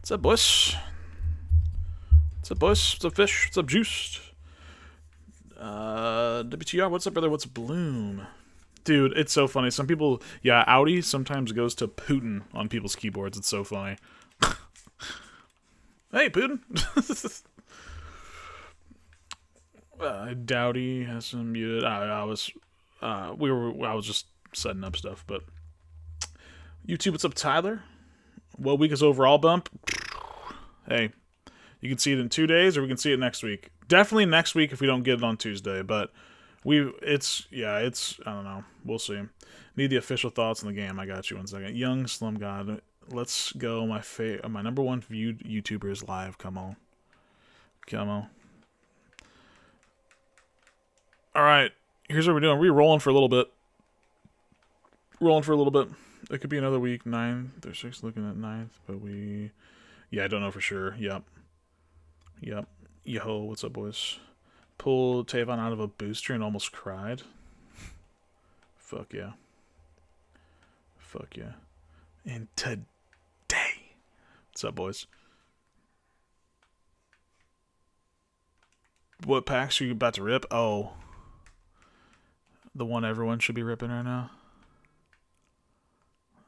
What's up, boys? What's up, boys? What's up, fish? What's up, juice? WTR, what's up, brother? What's Bloom? Dude, it's so funny. Some people, yeah, Audi sometimes goes to Putin on people's keyboards. It's so funny. Hey, Putin. Dowdy has some muted. I was just setting up stuff, but YouTube, what's up, Tyler? What week is overall bump? Hey, you can see it in 2 days, or we can see it next week. Definitely next week if we don't get it on Tuesday. But it's I don't know. We'll see. Need the official thoughts on the game. I got you 1 second. Young Slim God, let's go. My number one viewed YouTuber is live. Come on. All right. Here's what we're doing. We're rolling for a little bit. It could be another week. 9th or 6th. Looking at 9th, but I don't know for sure. Yep. Yo, what's up, boys? Pulled Tavon out of a booster and almost cried. Fuck yeah. And today, what's up, boys? What packs are you about to rip? Oh, the one everyone should be ripping right now.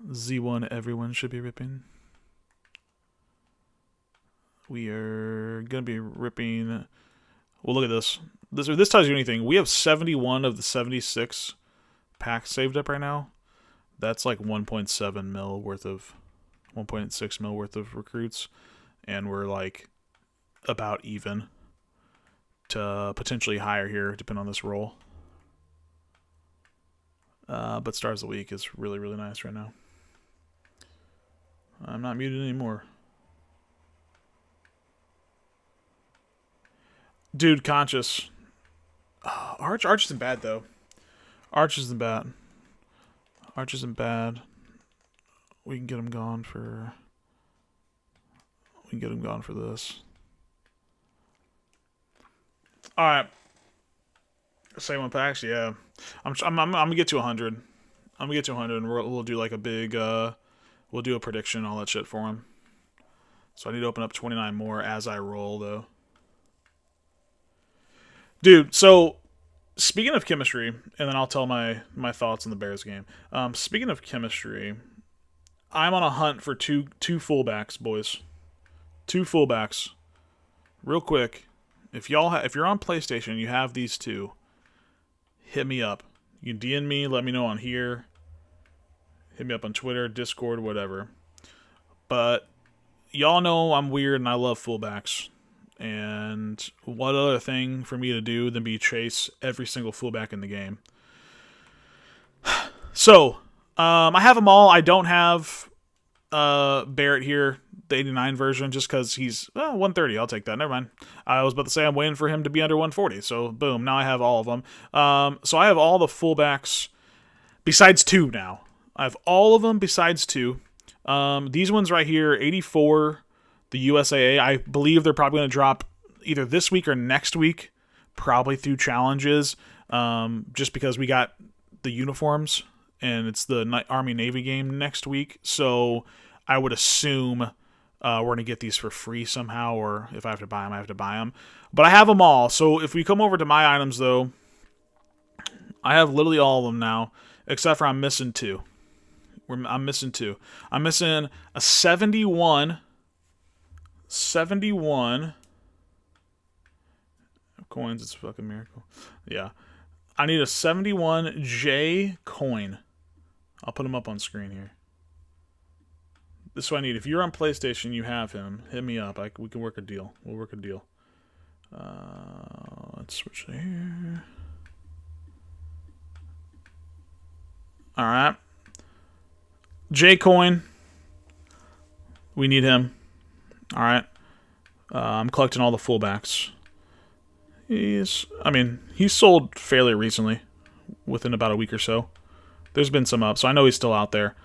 Z1 everyone should be ripping. We are going to be ripping. Well, look at this. This tells you anything. We have 71 of the 76 packs saved up right now. That's like 1.7 mil worth of 1.6 mil worth of recruits, and we're like about even to potentially higher here depending on this roll. But Stars of the Week is really, really nice right now. I'm not muted anymore. Dude, Conscious. Oh, Arch isn't bad, though. Arch isn't bad. We can get him gone for this. Alright. Same one packs, yeah. I'm gonna get to 100. I'm gonna get to 100, and we'll do like a big, we'll do a prediction, all that shit for him. So I need to open up 29 more as I roll, though. Dude, so speaking of chemistry, and then I'll tell my thoughts on the Bears game. Speaking of chemistry, I'm on a hunt for two fullbacks, boys. 2 fullbacks. Real quick, if you're on PlayStation and you have these 2, hit me up. You can DM me, let me know on here. Hit me up on Twitter, Discord, whatever. But y'all know I'm weird and I love fullbacks. And what other thing for me to do than be chase every single fullback in the game? So, I have them all. I don't have Barrett here, the 89 version, just because he's 130. I'll take that. Never mind. I was about to say I'm waiting for him to be under 140. So, boom. Now I have all of them. So I have all the fullbacks besides 2 now. I have all of them besides 2. These ones right here, 84... the USAA, I believe they're probably going to drop either this week or next week, probably through challenges, just because we got the uniforms, and it's the Army-Navy game next week, so I would assume we're going to get these for free somehow, or if I have to buy them, I have to buy them. But I have them all, so if we come over to my items, though, I have literally all of them now, except for I'm missing 2. I'm missing 2. I'm missing a 71 coins. It's a fucking miracle. Yeah, I need a 71 J coin. I'll put him up on screen here. This is what I need. If you're on PlayStation, you have him, hit me up. We can work a deal. We'll work a deal. Let's switch here. All right, J coin. We need him. All right. I'm collecting all the fullbacks. He's sold fairly recently, within about a week or so. There's been some up, so I know he's still out there.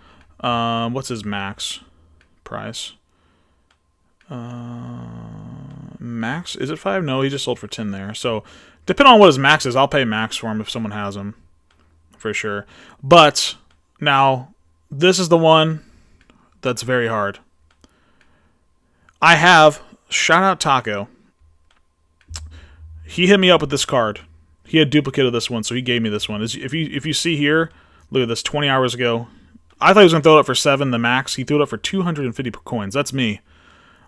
What's his max price? Max? Is it 5? No, he just sold for 10 there. So, depending on what his max is, I'll pay max for him if someone has him. For sure. But, now, this is the one that's very hard. I have, shout out Taco. He hit me up with this card. He had duplicate of this one, so he gave me this one. If you see here, look at this, 20 hours ago. I thought he was going to throw it up for 7, the max. He threw it up for 250 coins. That's me.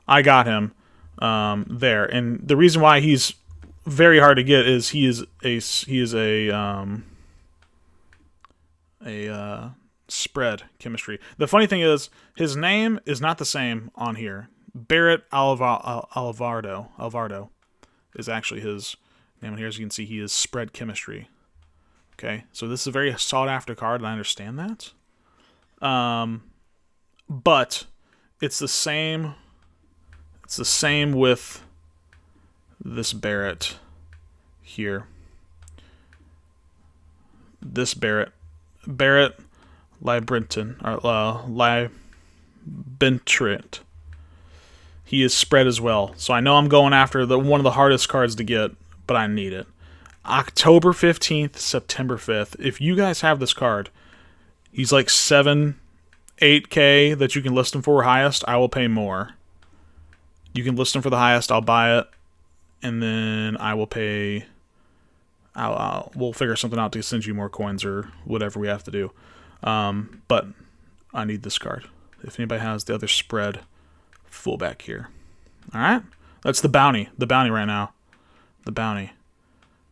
I got him there. And the reason why he's very hard to get is he is a spread chemistry. The funny thing is, his name is not the same on here. Barrett Alvarado is actually his name on here. As you can see, he is spread chemistry. Okay, so this is a very sought after card, and I understand that. But it's the same. It's the same with this Barrett here. This Barrett Librenton or Libentrit. He is spread as well. So I know I'm going after one of the hardest cards to get, but I need it. October 15th, September 5th. If you guys have this card, he's like 7, 8K that you can list him for highest. I will pay more. You can list him for the highest. I'll buy it, and then I will pay. We'll figure something out to send you more coins or whatever we have to do. But I need this card. If anybody has the other spread fullback here. All right, that's the bounty. The bounty right now. The bounty,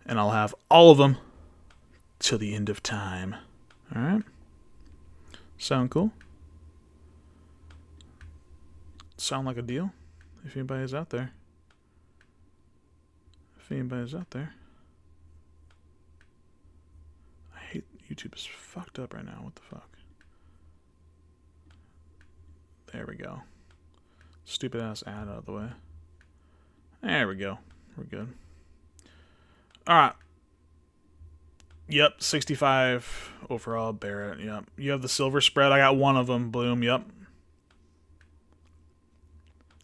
and I'll have all of them till the end of time. All right. Sound cool? Sound like a deal? If anybody's out there. If anybody's out there. I hate YouTube is fucked up right now. What the fuck? There we go. Stupid ass ad out of the way. There we go. We're good. Alright. Yep, 65 overall Barrett. Yep. You have the silver spread. I got one of them. Bloom. Yep.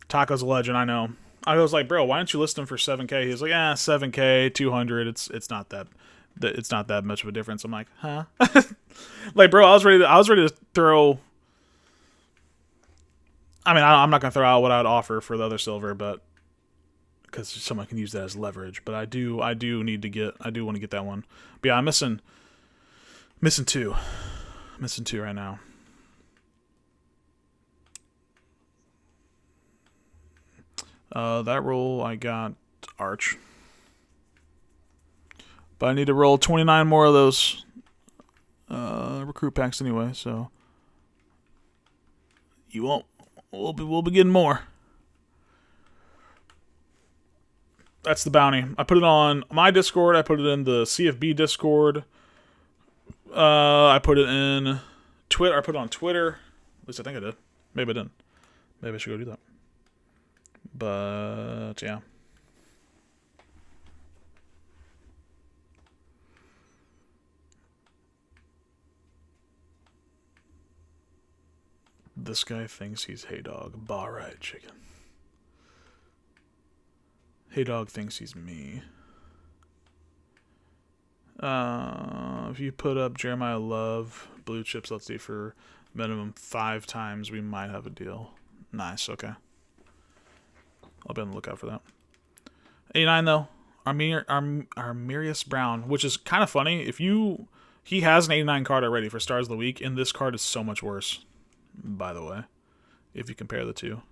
Taco's a legend, I know. I was like, bro, why don't you list him for 7K? He was like, 7K, 200. It's not that much of a difference. I'm like, huh? Like, bro, I was ready to throw. I mean, I'm not gonna throw out what I'd offer for the other silver, but because someone can use that as leverage. But I do want to get that one. But yeah, I'm missing 2. Missing 2 right now. That roll I got Arch. But I need to roll 29 more of those recruit packs anyway, so you won't. We'll be getting more. That's the bounty. I put it on my Discord. I put it in the CFB Discord. I put it in Twitter. I put it on Twitter. At least I think I did. Maybe I didn't. Maybe I should go do that. But yeah. This guy thinks he's Hey Dog. Bar right, chicken. Hey Dog thinks he's me. If you put up Jeremiah Love blue chips, let's see, for minimum 5 times, we might have a deal. Nice, okay. I'll be on the lookout for that. 89 though. Armirius Brown, which is kind of funny. He has an 89 card already for Stars of the Week, and this card is so much worse, by the way, if you compare the two.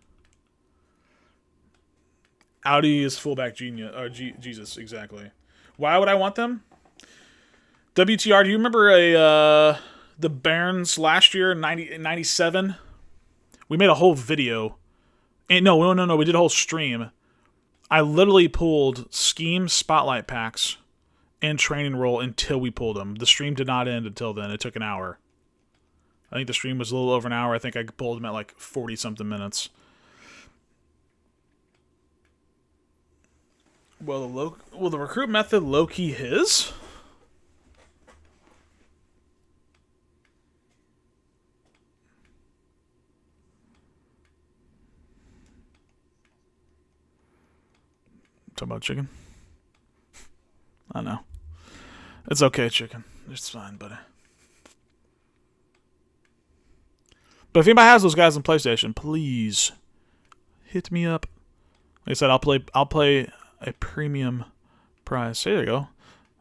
Audi is fullback genius. Jesus, exactly. Why would I want them? WTR, do you remember the Barons last year, 97? We made a whole video. And no, we did a whole stream. I literally pulled Scheme Spotlight packs and Training Roll until we pulled them. The stream did not end until then. It took an hour. I think the stream was a little over an hour. I think I pulled them at like 40-something minutes. Well, the recruit method low-key his? Talking about chicken? I know. It's okay, chicken. It's fine, buddy. But if anybody has those guys on PlayStation, please Hit me up. Like I said, I'll play a premium price. There you go.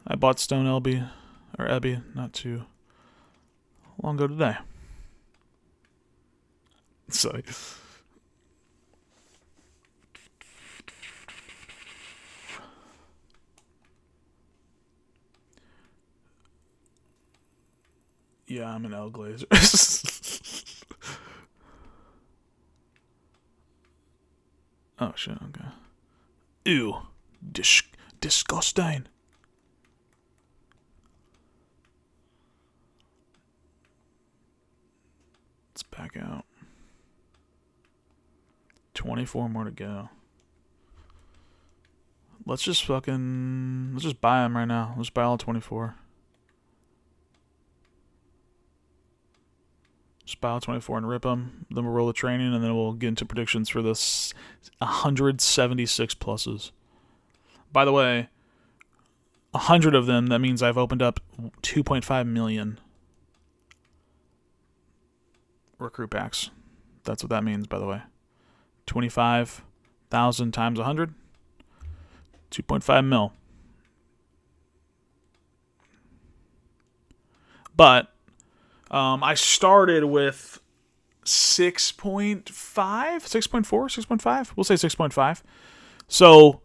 I bought Stone Ebby not too long ago today. So yeah, I'm an L Glazer. Oh shit, okay. Ew. Disgusting. Let's back out. 24 more to go. Let's just buy them right now. Let's buy all 24. Just buy all 24 and rip them. Then we'll roll the training, and then we'll get into predictions for this 176 pluses. By the way, 100 of them, that means I've opened up 2.5 million recruit packs. That's what that means, by the way. 25,000 times 100, 2.5 mil. But I started with 6.5, 6.4, 6.5. We'll say 6.5. So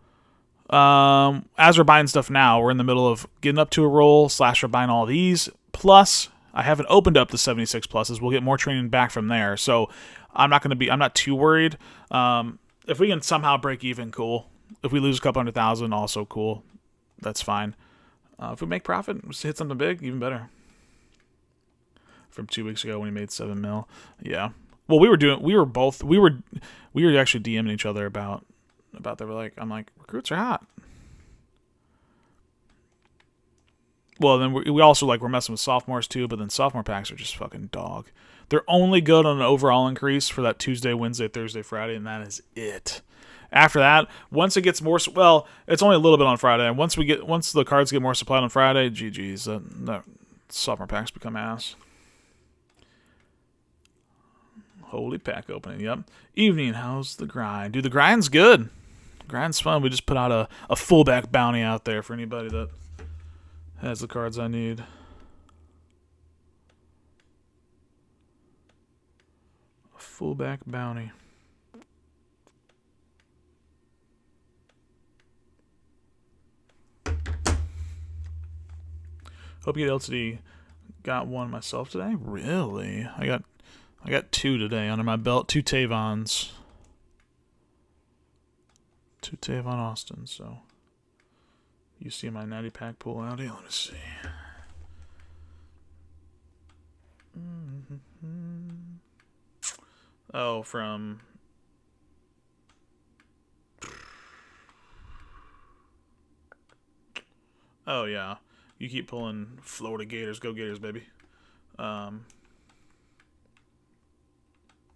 as we're buying stuff now, we're in the middle of getting up to a roll / we're buying all these. Plus, I haven't opened up the 76 pluses. We'll get more training back from there. So I'm not too worried. If we can somehow break even, cool. If we lose a couple 100,000, also cool. That's fine. If we make profit, hit something big, even better. From 2 weeks ago when we made 7 mil. Yeah. Well, we were actually DMing each other about that. I'm like, recruits are hot. Well, then we also we're messing with sophomores too, but then sophomore packs are just fucking dog. They're only good on an overall increase for that Tuesday, Wednesday, Thursday, Friday, and that is it. After that, once it gets more, well, it's only a little bit on Friday. And once the cards get more supplied on Friday, GG's. That sophomore packs become ass. Holy pack opening, yep. Evening, how's the grind? Dude, the grind's good. Grind's fun. We just put out a fullback bounty out there for anybody that has the cards I need. A fullback bounty. Hope you get LTD. Got one myself today? Really? I got 2 today under my belt. 2 Tavons. 2 Tavon Austin, so you see my 90 pack pull out here. Let me see. Oh, from oh yeah. You keep pulling Florida Gators. Go Gators, baby.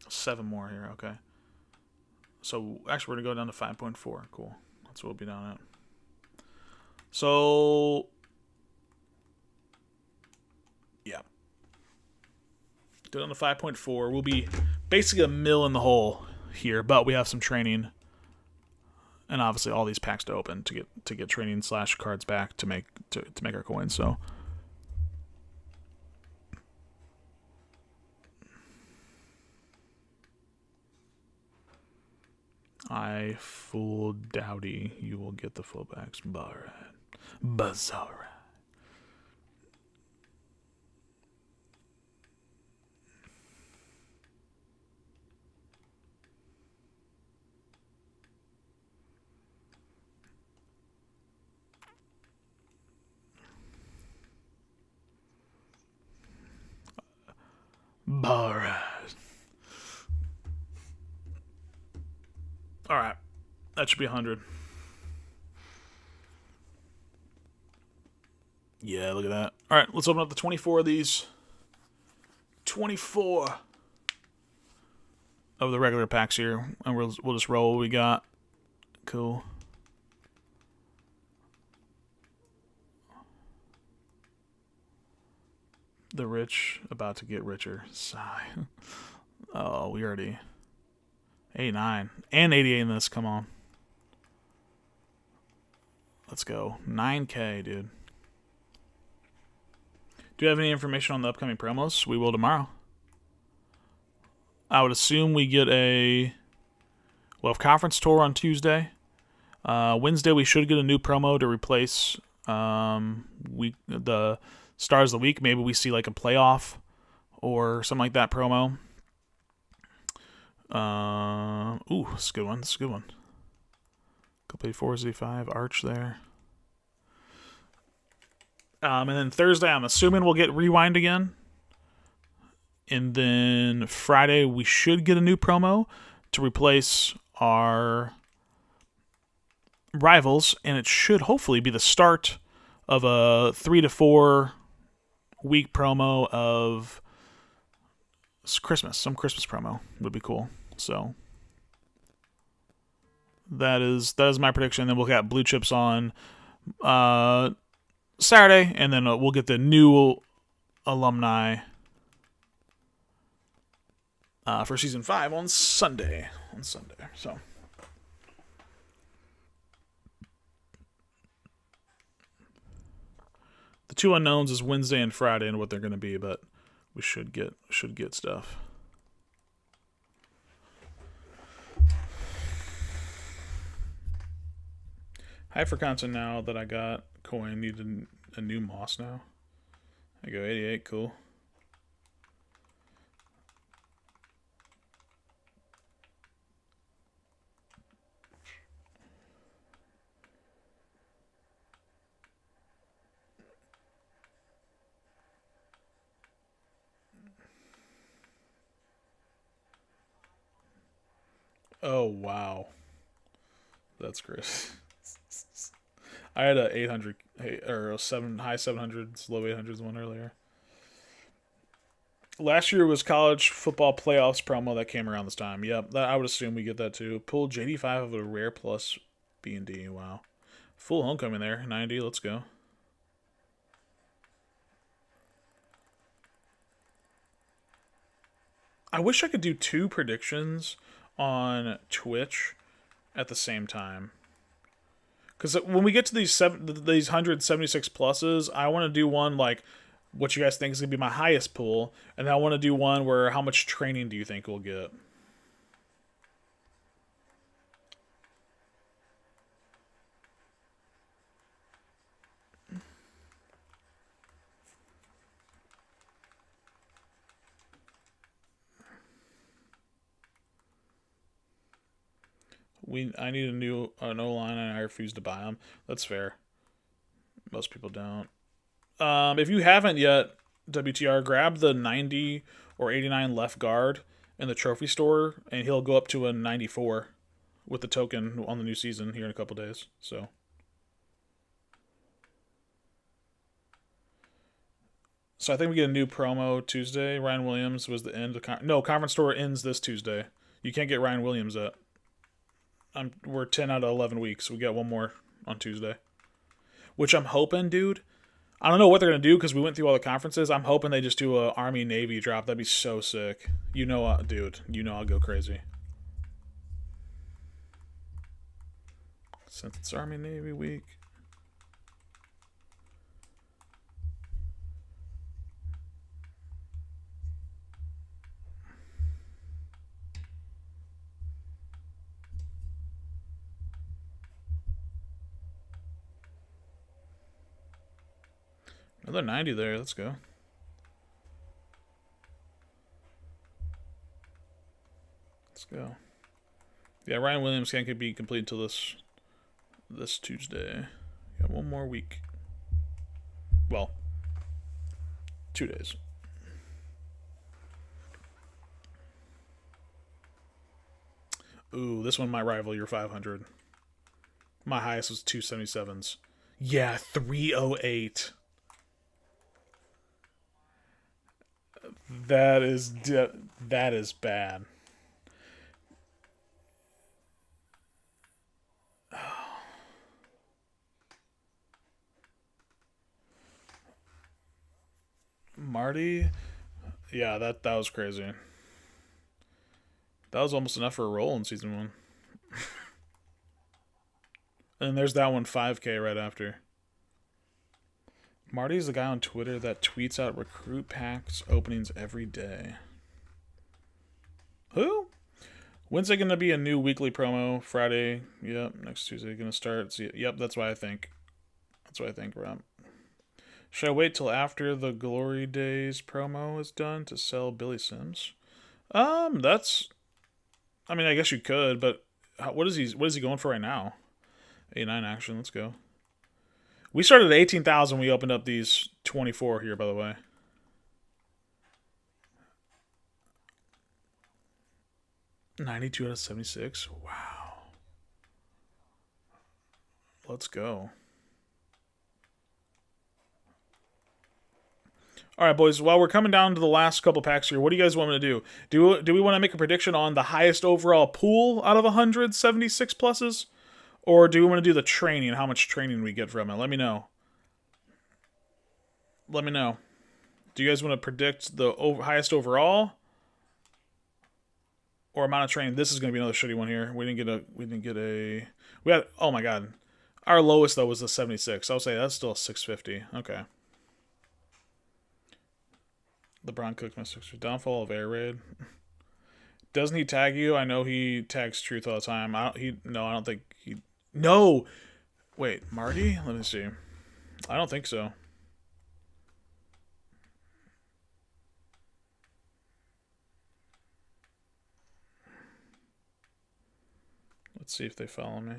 7 more here, okay. So, actually, we're going to go down to 5.4. Cool. That's what we'll be down at. So, yeah. Go down to 5.4. We'll be basically a mil in the hole here, but we have some training. And obviously all these packs to open to get training / cards back to make our coins, so... I full dowdy you will get the fullbacks. Bizarre. Alright. That should be 100. Yeah, look at that. Alright, let's open up the 24 of these. 24 of the regular packs here. And we'll just roll what we got. Cool. The rich about to get richer. Sigh. Oh, we already... 89 and 88 in this. Come on. Let's go. 9K, dude. Do you have any information on the upcoming promos? We will tomorrow. I would assume we get we'll have conference tour on Tuesday. Wednesday we should get a new promo to replace the Stars of the Week. Maybe we see like a playoff or something like that promo. Ooh, this is a good one. This is a good one. Couple 4Z5 Arch there. And then Thursday, I'm assuming we'll get Rewind again. And then Friday, we should get a new promo to replace our rivals. And it should hopefully be the start of a 3 to 4 week promo of Christmas. Some Christmas promo would be cool. So that is my prediction. Then we'll get Blue Chips on Saturday, and then we'll get the new alumni for season 5 on Sunday. So the two unknowns is Wednesday and Friday and what they're going to be, but we should get stuff. High for content now that I got coin. Need a new Moss now. I go 88, cool. Oh wow, that's great. I had a 800 or a high 700s, low 800s one earlier. Last year was college football playoffs promo that came around this time. Yep, I would assume we get that too. Pull JD5 of a rare plus B&D. Wow, full homecoming there. 90. Let's go. I wish I could do 2 predictions on Twitch at the same time. Because when we get to these 176 pluses, I want to do one like what you guys think is going to be my highest pool. And then I want to do one where how much training do you think we'll get? I need an O-line and I refuse to buy them. That's fair. Most people don't. If you haven't yet, WTR, grab the 90 or 89 left guard in the trophy store, and he'll go up to a 94 with the token on the new season here in a couple days. So I think we get a new promo Tuesday. Ryan Williams was the end of conference store ends this Tuesday. You can't get Ryan Williams at. We're 10 out of 11 weeks. We got one more on Tuesday. Which I'm hoping, dude. I don't know what they're going to do because we went through all the conferences. I'm hoping they just do a Army-Navy drop. That'd be so sick. Dude. I'll go crazy. Since it's Army-Navy week. Another 90 there. Let's go. Let's go. Yeah, Ryan Williams can't be complete until this Tuesday. Got one more week. Well, 2 days. Ooh, this one might rival your 500. My highest was 277s. Yeah, 308. That is bad. Marty, yeah, that was crazy. That was almost enough for a roll in season 1. And there's that one 5K right after. Marty's the guy on Twitter that tweets out recruit packs openings every day. Who? When's it going to be a new weekly promo? Friday. Yep. Next Tuesday going to start. Yep, that's what I think. That's what I think, Rob. Should I wait till after the Glory Days promo is done to sell Billy Sims? That's... I mean, I guess you could, but what is he going for right now? 89 action, let's go. We started at 18,000. We opened up these 24 here, by the way. $92 out of 76. Wow. Let's go. All right, boys. While we're coming down to the last couple packs here, what do you guys want me to do? Do we want to make a prediction on the highest overall pool out of 176 pluses? Or do we want to do the training, how much training we get from it? Let me know. Let me know. Do you guys want to predict the highest overall? Or amount of training? This is going to be another shitty one here. We had, oh my god. Our lowest, though, was the 76. I would say that's still 650. Okay. LeBron Cook, my 650. Downfall of Air Raid. Doesn't he tag you? I know he tags Truth all the time. I don't think he... No! Wait, Marty? Let me see. I don't think so. Let's see if they follow me.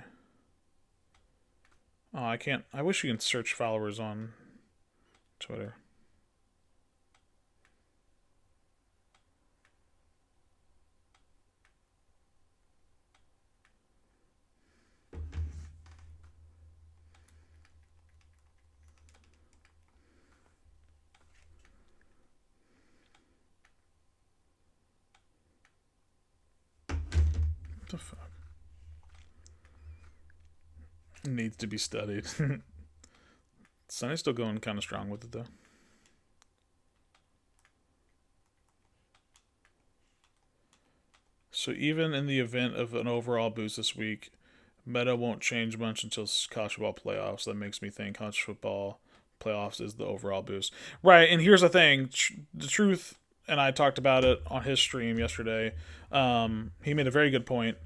Oh, I can't... I wish you can search followers on Twitter. What the fuck? Needs to be studied. Sunny's still going kind of strong with it, though. So even in the event of an overall boost this week, meta won't change much until college football playoffs. That makes me think college football playoffs is the overall boost. Right, and here's the thing. The Truth, and I talked about it on his stream yesterday. He made a very good point.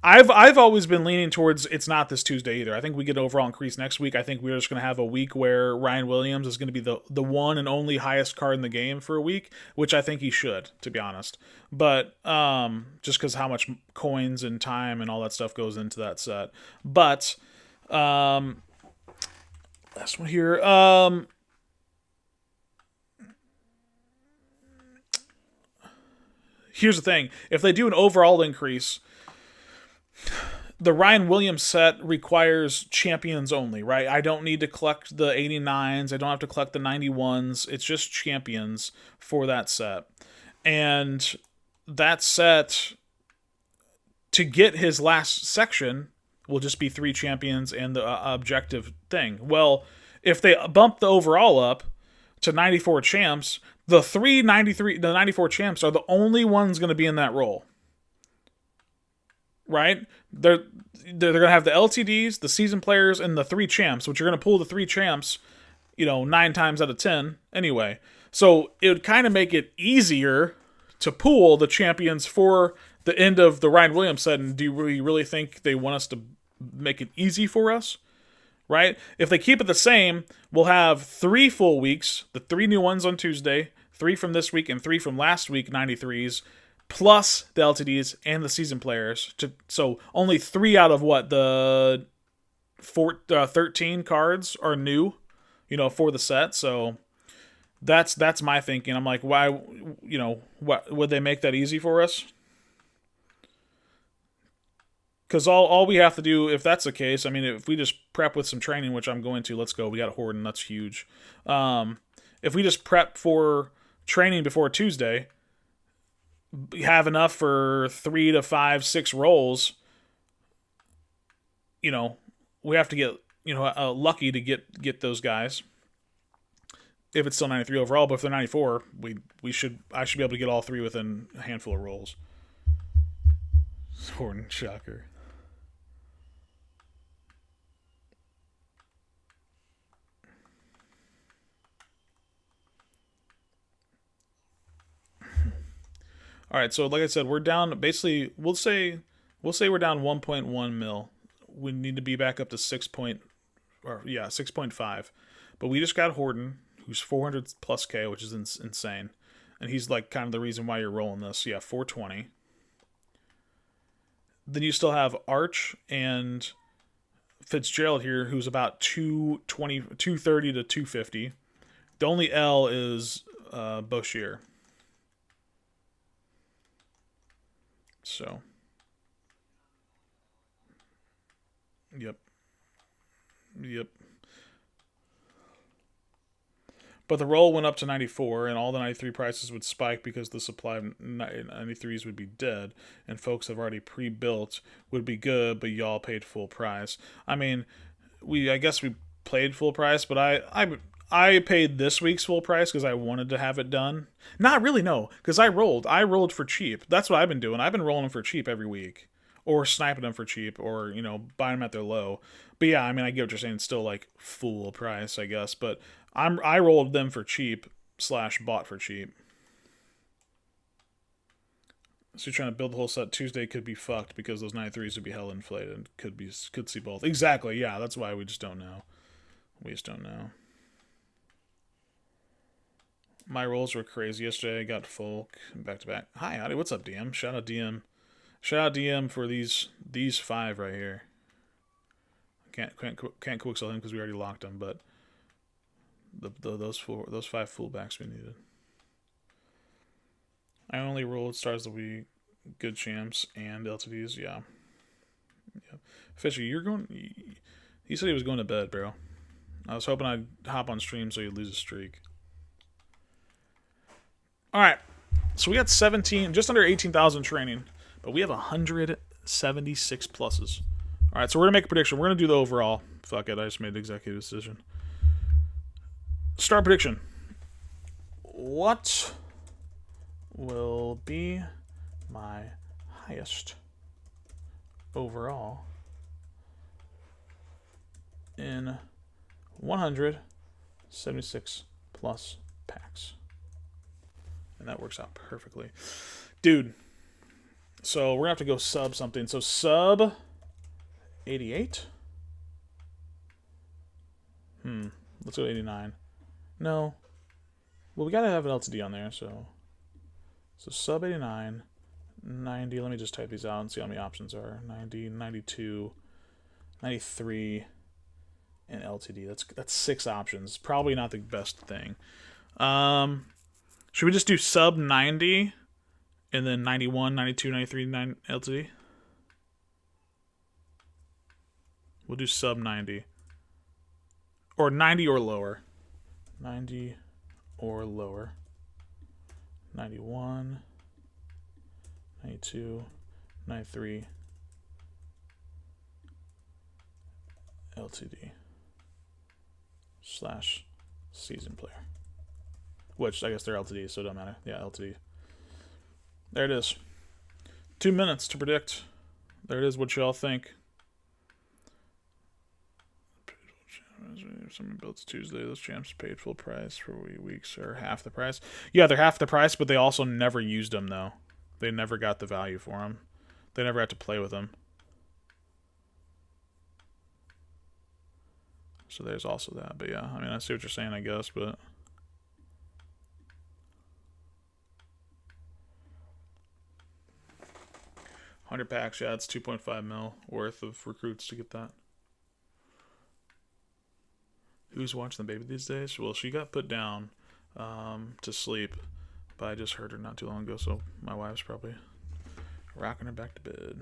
I've always been leaning towards it's not this Tuesday either. I think we get overall increase next week. I think we're just going to have a week where Ryan Williams is going to be the one and only highest card in the game for a week, which I think he should, to be honest. But just because how much coins and time and all that stuff goes into that set. But last one here. Here's the thing. If they do an overall increase, the Ryan Williams set requires champions only, right? I don't need to collect the 89s. I don't have to collect the 91s. It's just champions for that set. And that set, to get his last section, will just be 3 champions and the objective thing. Well, if they bump the overall up to 94 champs, the 94 champs are the only ones going to be in that role. Right? They're going to have the LTDs, the season players, and the 3 champs, which you're going to pull the 3 champs, 9 times out of 10 anyway. So it would kind of make it easier to pool the champions for the end of the Ryan Williams set. And do we really think they want us to make it easy for us? Right? If they keep it the same, we'll have 3 full weeks, the 3 new ones on Tuesday, 3 from this week, and 3 from last week, 93s, plus the LTDs and the season players. So only 3 out of the 13 cards are new, for the set. So that's my thinking. I'm like, why, what would they make that easy for us? Because all we have to do, if that's the case, I mean, if we just prep with some training, which I'm going to, let's go. We got a Horde, and that's huge. If we just prep for training before Tuesday, have enough for 3 to 5, 6 rolls, we have to get, lucky to get those guys. If it's still 93 overall, but if they're 94, I should be able to get all 3 within a handful of rolls. Horton shocker. All right, so like I said, we're down. Basically, we'll say we're down 1.1 mil. We need to be back up to 6.5. But we just got Horton, who's 400 plus K, which is insane, and he's like kind of the reason why you're rolling this. Yeah, 420. Then you still have Arch and Fitzgerald here, who's about 220, 230 to 250. The only L is Boshier. So, yep, yep. But the roll went up to 94, and all the 93 prices would spike because the supply of 93s would be dead, and folks have already pre-built would be good, but y'all paid full price. I mean, I guess we played full price, but I paid this week's full price because I wanted to have it done. Not really, no, because I rolled for cheap. That's what I've been doing. I've been rolling them for cheap every week, or sniping them for cheap, or buying them at their low. But yeah, I mean, I get what you're saying. It's still like full price, I guess. But I rolled them for cheap / bought for cheap. So you're trying to build the whole set. Tuesday could be fucked because those 93s would be hell inflated. Could see both. Exactly. Yeah, that's why we just don't know. We just don't know. My rolls were crazy yesterday. I got Folk back to back. Hi, howdy. What's up, DM? Shout out DM. Shout out DM for these 5 right here. Can't quick sell him because we already locked him, but those 5 fullbacks we needed. I only rolled stars of the week, good champs, and LTDs. Yeah. Fishy, you're going. He said he was going to bed, bro. I was hoping I'd hop on stream so you'd lose a streak. All right, so we got 17, just under 18,000 training, but we have 176 pluses. All right, so we're gonna make a prediction. We're gonna do the overall. Fuck it, I just made the executive decision. Start prediction. What will be my highest overall in 176 plus packs? And that works out perfectly. Dude, so we're going to have to go sub something. So sub 88? Let's go 89. No. Well, we got to have an LTD on there, so sub 89, 90. Let me just type these out and see how many options are. 90, 92, 93, and LTD. That's 6 options. Probably not the best thing. Should we just do sub 90 and then 91, 92, 93, 9 LTD? We'll do sub 90. Or 90 or lower. 90 or lower. 91, 92, 93, LTD / season player. Which, I guess they're LTD, so it don't matter. Yeah, LTD. There it is. 2 minutes to predict. There it is, what y'all think. Someone builds Tuesday. Those champs paid full price for weeks or half the price. Yeah, they're half the price, but they also never used them, though. They never got the value for them. They never had to play with them. So there's also that. But yeah, I mean, I see what you're saying, I guess, but... 100 packs, yeah, it's 2.5 mil worth of recruits to get that. Who's watching the baby these days? Well, she got put down to sleep, but I just heard her not too long ago, so my wife's probably rocking her back to bed.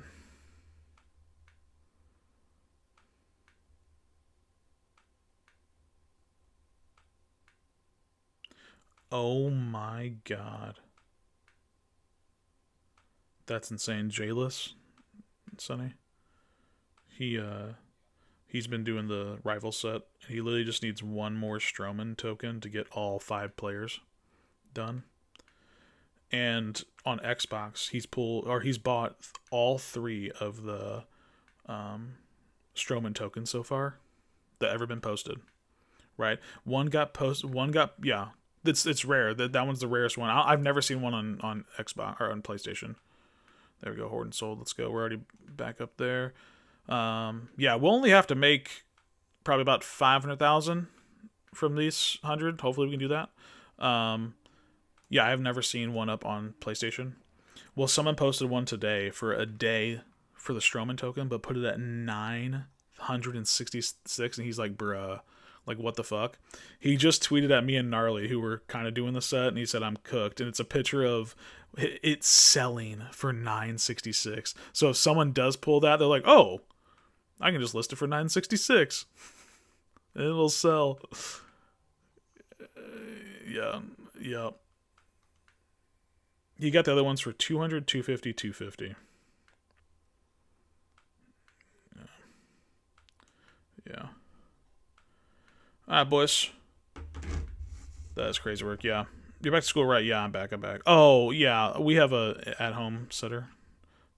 Oh my god. That's insane. Jayless, Sonny. He's been doing the rival set. He literally just needs one more Stroman token to get all 5 players done. And on Xbox, he's bought all 3 of the Strowman tokens so far that ever been posted. Right? One got posted. Yeah. It's rare. That one's the rarest one. I've never seen one on Xbox or on PlayStation. There we go. Hoard and sold. Let's go. We're already back up there. Yeah, we'll only have to make probably about 500,000 from these 100. Hopefully we can do that. Yeah, I've never seen one up on PlayStation. Well, someone posted one today for a day for the Strowman token, but put it at 966, and he's like, bruh, like, what the fuck? He just tweeted at me and Gnarly, who were kind of doing the set, and he said, I'm cooked. And it's a picture of it selling for 966. So if someone does pull that, they're like, oh, I can just list it for 966. And it'll sell. Yeah. You got the other ones for 200, 250, 250. Yeah. Alright, boys. That's crazy work, yeah. You're back to school, right? Yeah, I'm back. Oh, yeah, we have a at-home sitter.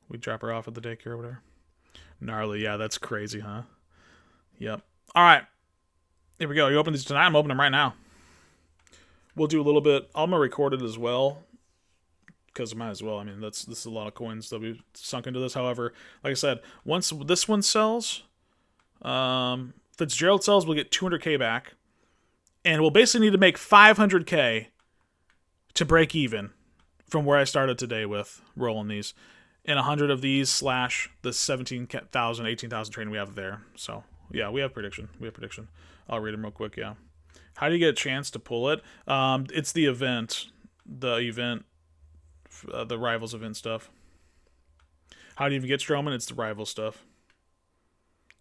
We drop her off at the daycare or whatever. Gnarly, yeah, that's crazy, huh? Yep. Alright. Here we go. You open these tonight? I'm opening them right now. We'll do a little bit. I'm going to record it as well. Because I might as well. I mean, this is a lot of coins that we've sunk into this. However, like I said, once this one sells, Fitzgerald sells, we'll get 200k back. And we'll basically need to make 500k to break even from where I started today with rolling these. And 100 of these / the 17,000, 18,000 training we have there. So, yeah, we have prediction. I'll read them real quick, yeah. How do you get a chance to pull it? It's the event. The Rivals event stuff. How do you even get Strowman? It's the rival stuff.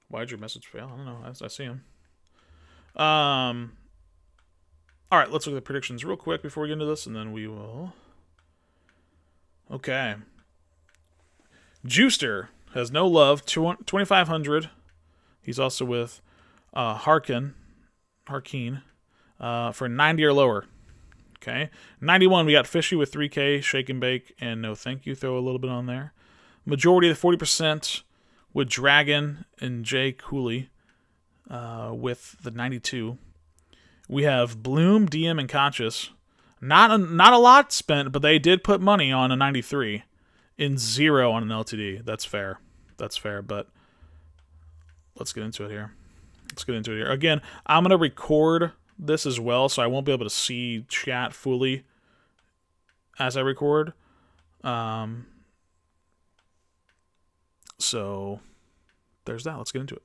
Why'd your message fail? I don't know. I see him. All right, let's look at the predictions real quick before we get into this, and then we will. Okay. Juicer has no love. 2,500. He's also with Harkeen for 90 or lower. Okay. 91, we got Fishy with 3K, Shake and Bake, and No Thank You. Throw a little bit on there. Majority of the 40% with Dragon and Jay Cooley with the 92. We have Bloom, DM, and Conscious. Not a lot spent, but they did put money on a 93 and 0 on an LTD. That's fair, but let's get into it here. Again, I'm going to record this as well, so I won't be able to see chat fully as I record. So there's that. Let's get into it.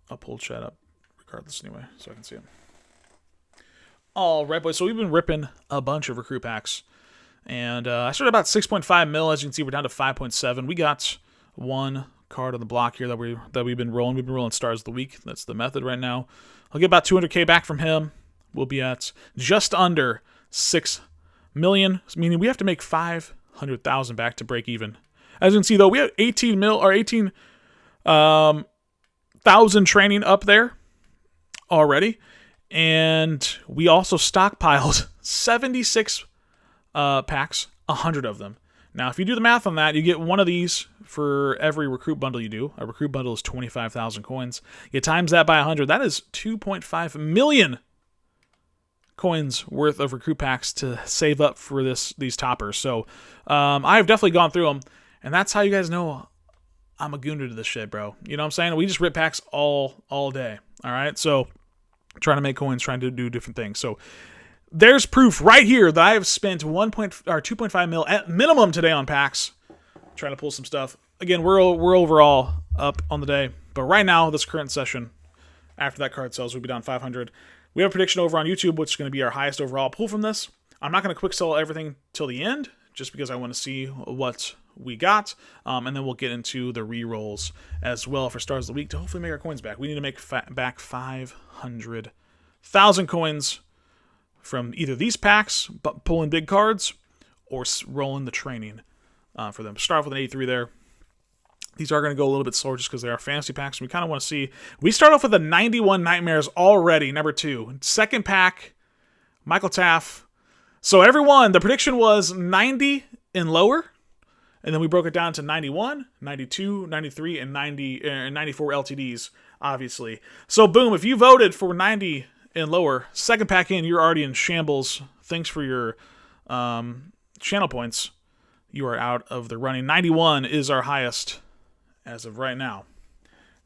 I'll pull chat up regardless anyway, so I can see them. All right, boys. So we've been ripping a bunch of recruit packs, and I started about 6.5 mil. As you can see, we're down to 5.7. We got one card on the block here that we've been rolling. We've been rolling stars of the week. That's the method right now. I'll get about 200k back from him. We'll be at just under 6 million, meaning we have to make 500,000 back to break even. As you can see, though, we have 18,000 training up there already, and we also stockpiled 76 packs, 100 of them. Now, if you do the math on that, you get one of these for every recruit bundle you do. A recruit bundle is 25,000 coins. You times that by 100. That is 2.5 million coins worth of recruit packs to save up for these toppers. So I've definitely gone through them, and that's how you guys know I'm a gooner to this shit, bro. You know what I'm saying? We just rip packs all day. All right? So trying to make coins, trying to do different things. So there's proof right here that I have spent 2.5 mil at minimum today on packs, trying to pull some stuff. Again, we're overall up on the day, but right now, this current session, after that card sells, we'll be down 500. We have a prediction over on YouTube, which is going to be our highest overall pull from this. I'm not going to quick sell everything till the end, just because I want to see what we got, and then we'll get into the re-rolls as well for Stars of the Week to hopefully make our coins back. We need to make back 500,000 coins from either these packs, but pulling big cards, or rolling the training for them. Start off with an 83 there. These are going to go a little bit slower just because they are fantasy packs. We kind of want to see. We start off with a 91 Nightmares already, number 2. Second pack, Michael Taff. So everyone, the prediction was 90 and lower. And then we broke it down to 91, 92, 93, and 94 LTDs, obviously. So boom, if you voted for 90 and lower, second pack in, you're already in shambles. Thanks for your channel points. You are out of the running. 91 is our highest as of right now.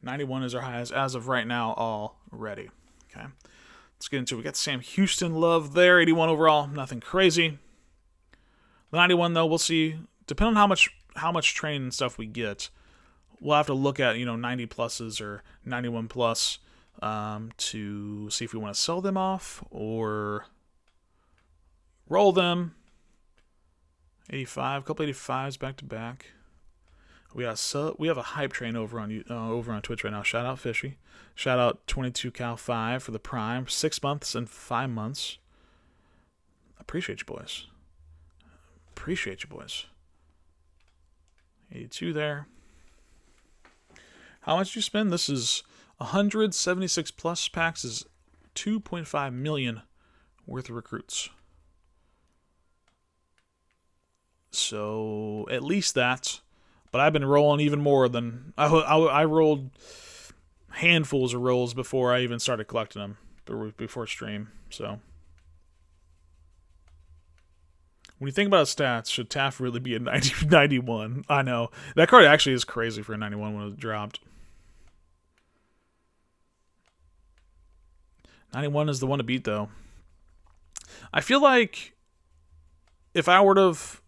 91 is our highest as of right now already. Okay. Let's get into it. We got Sam Houston love there. 81 overall. Nothing crazy. The 91, though, we'll see. Depending on how much training and stuff we get, we'll have to look at 90 pluses or 91 plus to see if we want to sell them off or roll them. 85, a couple 85s back to back. We have a hype train over on Twitch right now. Shout out Fishy. Shout out 22 Cal 5 for the Prime. 6 months and 5 months. Appreciate you boys. 82 there. How much did you spend? This is 176 plus packs is 2.5 million worth of recruits. So at least that. But I've been rolling even more than I rolled handfuls of rolls before I even started collecting them before stream. So when you think about his stats, should Taft really be a 91? I know that card actually is crazy for a 91 when it dropped. 91 is the one to beat, though. I feel like if I would have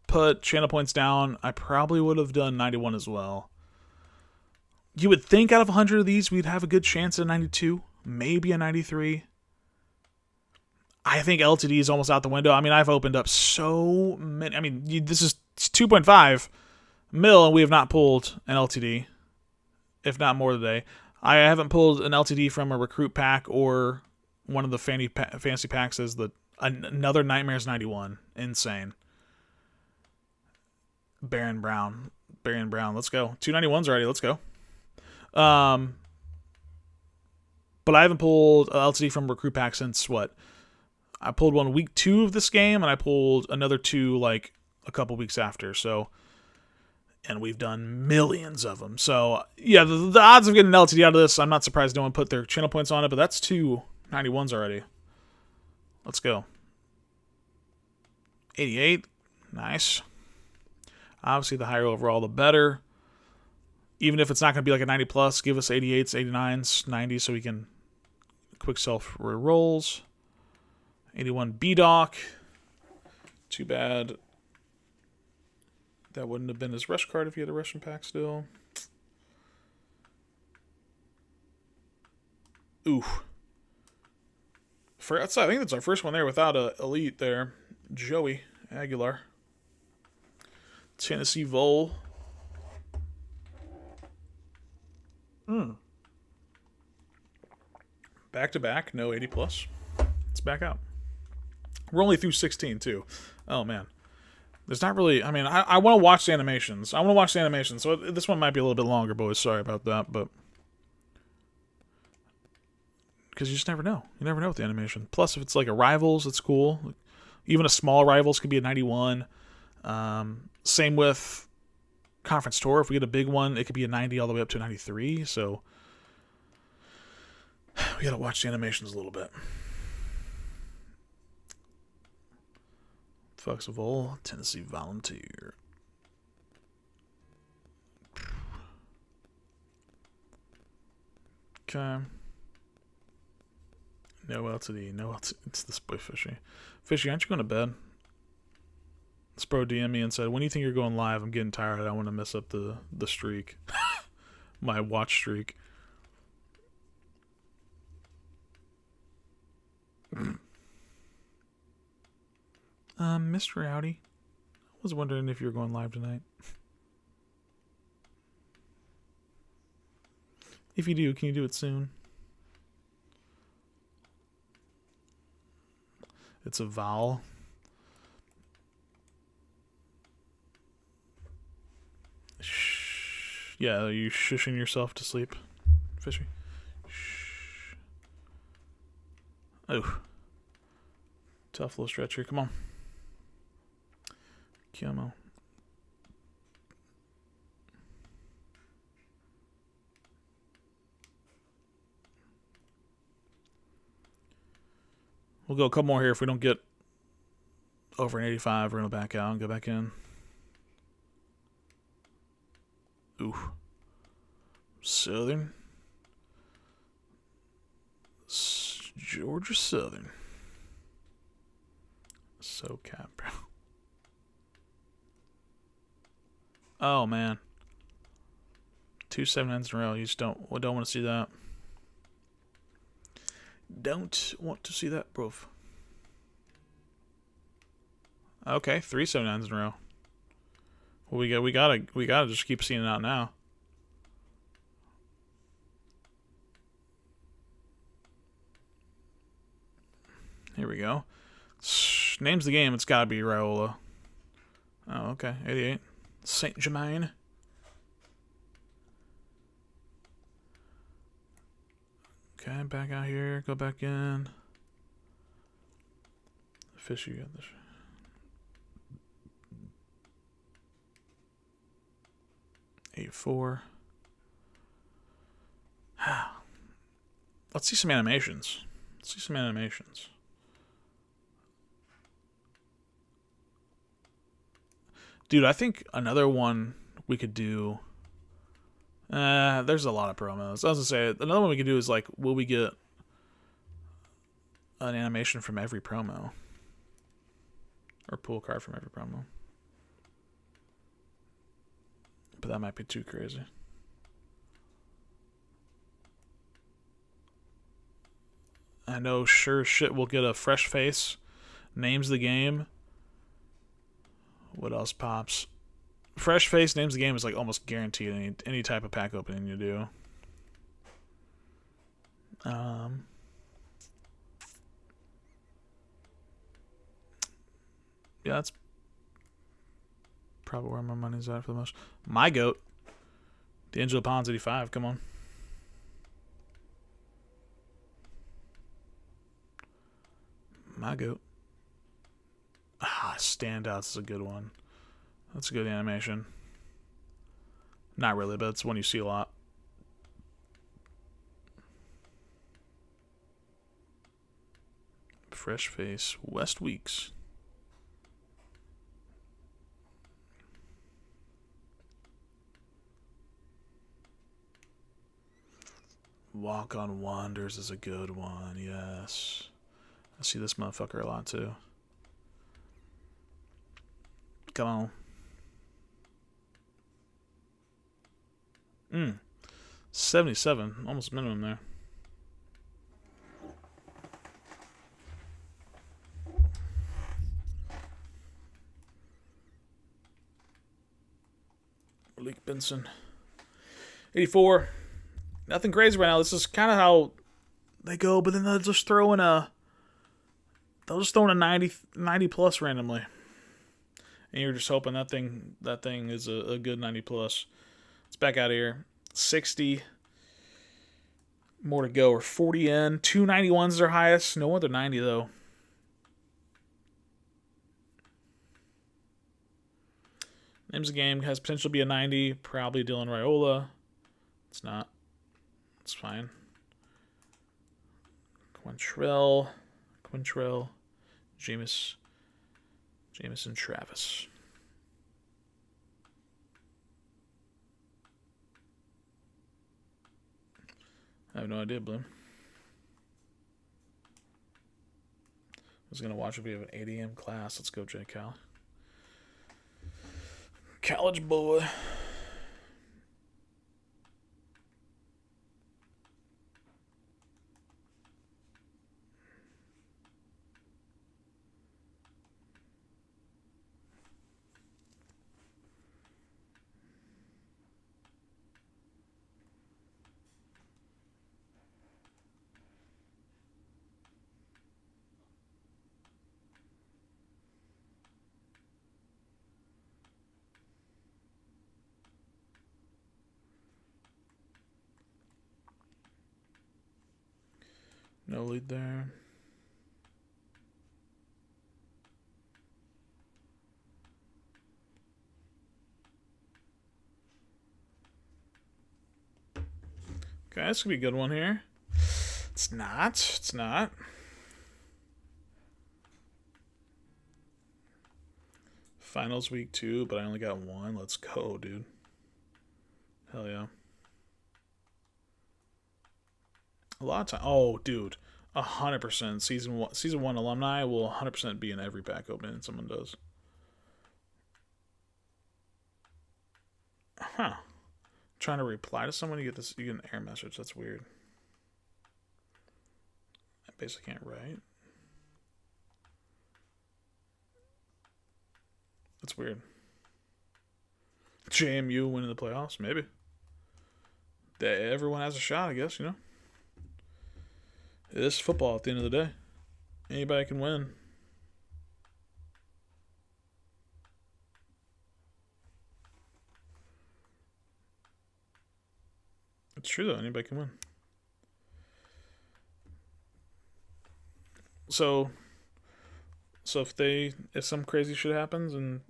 put channel points down, I probably would have done 91 as well. You would think out of 100 of these, we'd have a good chance at a 92, maybe a 93. I think LTD is almost out the window. I mean, I've opened up so many. I mean, this is 2.5 mil, and we have not pulled an LTD, if not more today. I haven't pulled an LTD from a recruit pack or one of the fancy packs as another Nightmares 91. Insane. Baron Brown. Let's go. 291s already. Let's go. But I haven't pulled an LTD from recruit pack since what? I pulled one week 2 of this game, and I pulled another 2 like a couple weeks after. So, and we've done millions of them. So yeah, the odds of getting an LTD out of this, I'm not surprised no one put their channel points on it. But that's 2 91s already. Let's go. 88, nice. Obviously, the higher overall, the better. Even if it's not going to be like a 90 plus, give us 88s, 89s, 90s, so we can quick self rolls. 81 B-Doc. Too bad that wouldn't have been his rush card if he had a Russian pack still. Ooh. I think that's our first one there without a elite there. Joey Aguilar. Tennessee Vol. Back to back, no 80 plus. Let's back out. We're only through 16 too. Oh man. There's not really, I mean, I want to watch the animations. So this one might be a little bit longer, boys. Sorry about that, but because you just never know. You never know with the animation. Plus, if it's like a Rivals, it's cool. Even a small Rivals could be a 91. Same with Conference Tour. If we get a big one, it could be a 90 all the way up to a 93. So we got to watch the animations a little bit. Fox of Vol, Tennessee Volunteer. Okay. No LTD. It's this boy Fishy. Fishy, aren't you going to bed? This bro DM me and said, when do you think you're going live? I'm getting tired. I don't want to mess up the streak. My watch streak. Mr. Rowdy, I was wondering if you were going live tonight. If you do, can you do it soon? It's a vowel. Yeah, are you shushing yourself to sleep, Fishy? Shh. Oh. Tough little stretch here. Come on. Come on. We'll go a couple more here. If we don't get over an 85, we're going to back out and go back in. Ooh. Southern. Georgia Southern. SoCap, bro. Oh, man. 2 7-9s in a row. You just don't want to see that. Don't want to see that, bro. Okay, 3 7-9s in a row. Well, we gotta just keep seeing it out now. Here we go. Name's the game. It's gotta be Raiola. Oh, okay. 88. Saint Germain. Okay, back out here. Go back in. Fish, you got this. $8-4. Let's see some animations. Dude, I think another one we could do. There's a lot of promos. I was gonna say another one we could do is like, will we get an animation from every promo, or pull a card from every promo? But that might be too crazy. I know sure shit we'll get a fresh face. Names the game. What else pops? Fresh face names the game is like almost guaranteed any type of pack opening you do. Yeah, that's probably where my money's at for the most. My goat. D'Angelo Ponds 85, come on. My goat. Standouts is a good one. That's a good animation. Not really, but it's one you see a lot. Fresh face. West Weeks. Walk on Wonders is a good one, yes. I see this motherfucker a lot too. Come on. 77, almost minimum there. Malik Benson. 84. Nothing crazy right now. This is kind of how they go, but then they'll just throw in a 90 plus randomly. And you're just hoping that thing is a good 90 plus. Let's back out of here. 60 more to go. Or 40 in. 291s is their highest. No other 90 though. Names of the game has potential to be a 90. Probably Dylan Raiola. It's not. It's fine. Quintrell, Jamison Travis. I have no idea, Bloom. I was going to watch if we have an 8 a.m. class. Let's go, J. Cal. College boy. No lead there. Okay, this could be a good one here. It's not. It's not. Finals week 2, but I only got 1. Let's go, dude. Hell yeah. A lot of time. Oh, dude. 100%. Season 1 alumni will 100% be in every pack opening someone does. Huh. Trying to reply to someone, you get an error message. That's weird. I basically can't write. That's weird. JMU winning the playoffs, maybe. Everyone has a shot, I guess, you know? It is football at the end of the day. Anybody can win. It's true, though. Anybody can win. So if some crazy shit happens and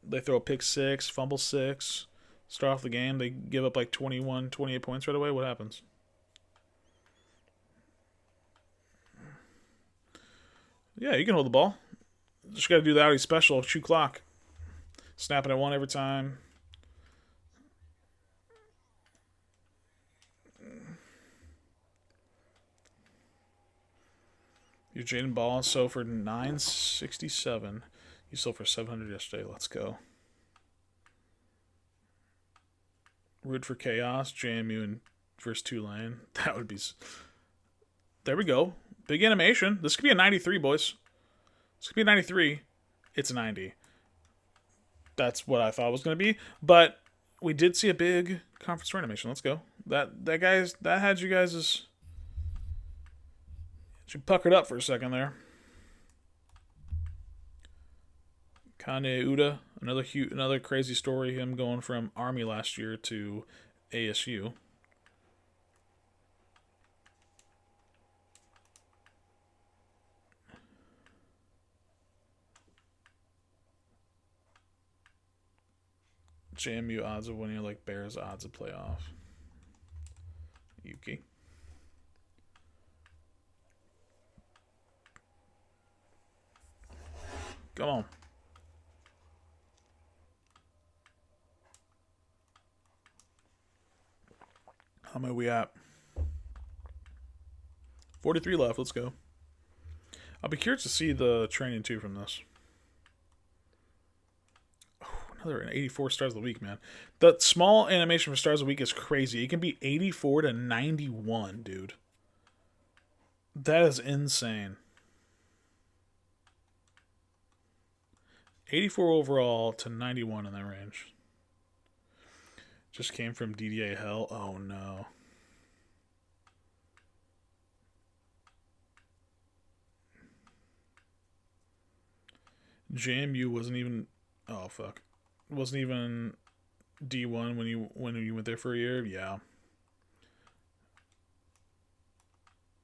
they throw a pick 6, fumble 6, start off the game, they give up like 21, 28 points right away, what happens? Yeah, you can hold the ball. Just got to do the Audi special, shoot clock. Snapping at 1 every time. Your Jaden Ball sold for $967. You sold for $700 yesterday. Let's go. Root for chaos. JMU and versus Tulane. That would be. There we go. Big animation. This could be a 93, boys. This could be a 93. It's a 90. That's what I thought it was going to be. But we did see a big conference animation. Let's go. That had you guys' She puckered up for a second there. Kane Uda, another crazy story. Him going from Army last year to ASU. JMU odds of winning like Bears odds of playoff. Yuki. Come on. How many are we at? 43 left. Let's go. I'll be curious to see the training too from this. Oh, another 84 stars of the week, man. The small animation for stars of the week is crazy. It can be 84 to 91, dude. That is insane. 84 overall to 91 in that range. Just came from DDA hell. Oh no. JMU wasn't even. Oh fuck. Wasn't even D1 when you went there for a year. Yeah.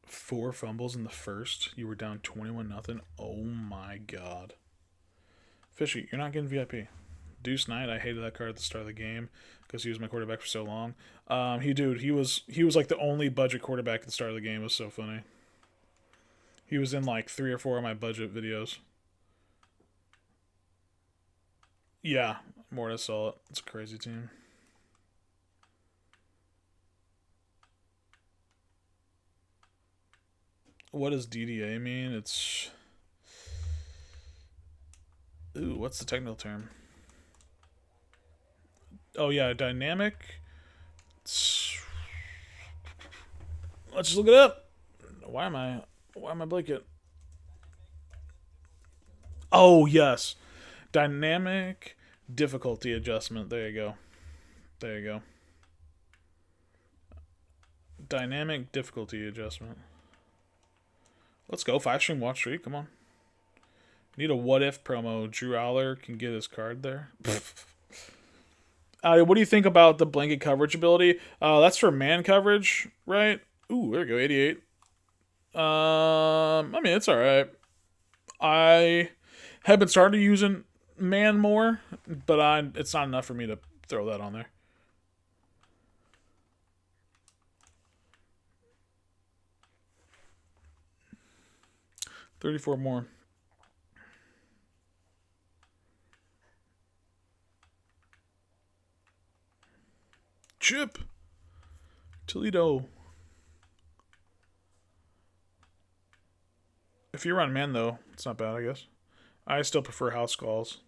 4 fumbles in the first. You were down 21-0. Oh my god. Fishy, you're not getting VIP. Deuce Knight, I hated that card at the start of the game because he was my quarterback for so long. He was like the only budget quarterback at the start of the game. It was so funny. He was in like 3 or 4 of my budget videos. Yeah, Morta saw it. It's a crazy team. What does DDA mean? It's... Ooh, what's the technical term? Oh yeah, dynamic. Let's just look it up. Why am I blanket? Oh yes, dynamic difficulty adjustment. There you go. There you go. Dynamic difficulty adjustment. Let's go. 5-stream watch streak. Come on. Need a what if promo. Drew Aller can get his card there. What do you think about the blanket coverage ability? That's for man coverage, right? Ooh, there we go. 88. I mean, it's alright. I have been starting using man more, but it's not enough for me to throw that on there. 34 more. Chip. Toledo. If you run man, though, it's not bad, I guess. I still prefer house calls.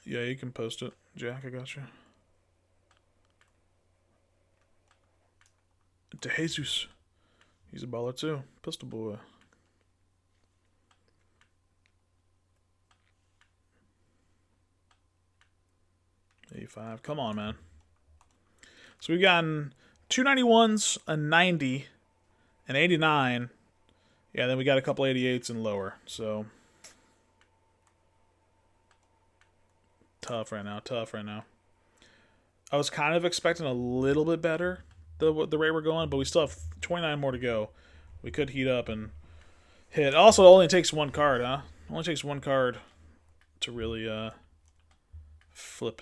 Yeah, you can post it. Jack, I got you. De Jesus. He's a baller, too. Pistol boy. $85. Come on, man. So we've gotten 291s, a 90, an 89. Yeah, then we got a couple 88s and lower. So tough right now. Tough right now. I was kind of expecting a little bit better the rate we're going, but we still have 29 more to go. We could heat up and hit. Also, it only takes one card, huh? It only takes one card to really flip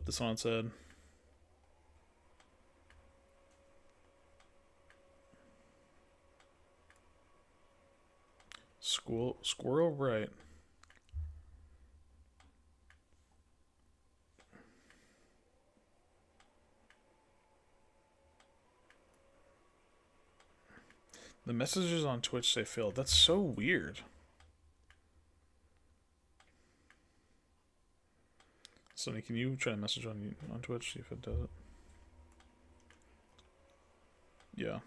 this on its head. Squirrel right. The messages on Twitch say failed. That's so weird. Sonny, can you try to message on Twitch, see if it does it? Yeah.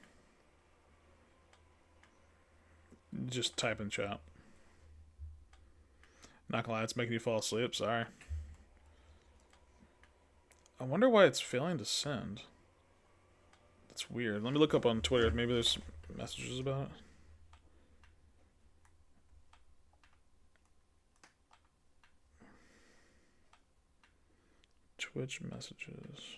Just type in chat. Not gonna lie, it's making you fall asleep. Sorry. I wonder why it's failing to send. That's weird. Let me look up on Twitter. Maybe there's messages about it. Twitch messages.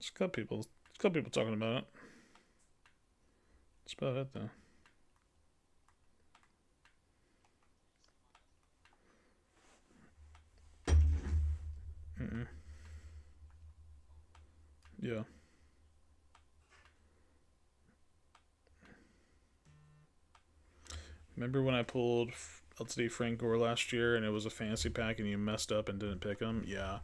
It's a couple people talking about it. That's about it though. Yeah. Remember when I pulled LTD Frank Gore last year and it was a fantasy pack and you messed up and didn't pick him? Yeah.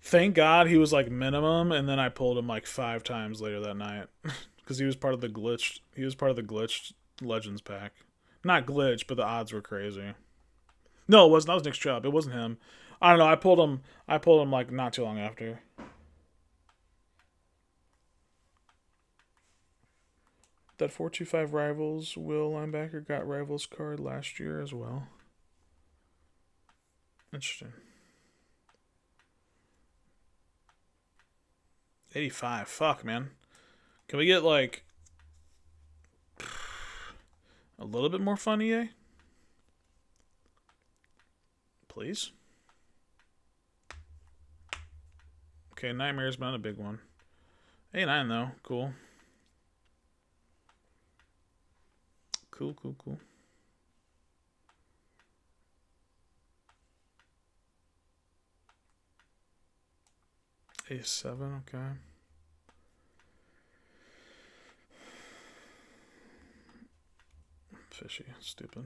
Thank God he was like minimum, and then I pulled him like 5 times later that night because he was part of the glitched. He was part of the glitched Legends pack. Not glitch, but the odds were crazy. No, it wasn't. That was Nick Chubb. It wasn't him. I don't know. I pulled him like not too long after. That 425 Rivals Will linebacker got Rivals card last year as well. Interesting. 85. Fuck, man. Can we get like a little bit more fun, EA? Please. Okay, Nightmare's not a big one. 89 though. Cool. Cool. A7, okay. Fishy, stupid.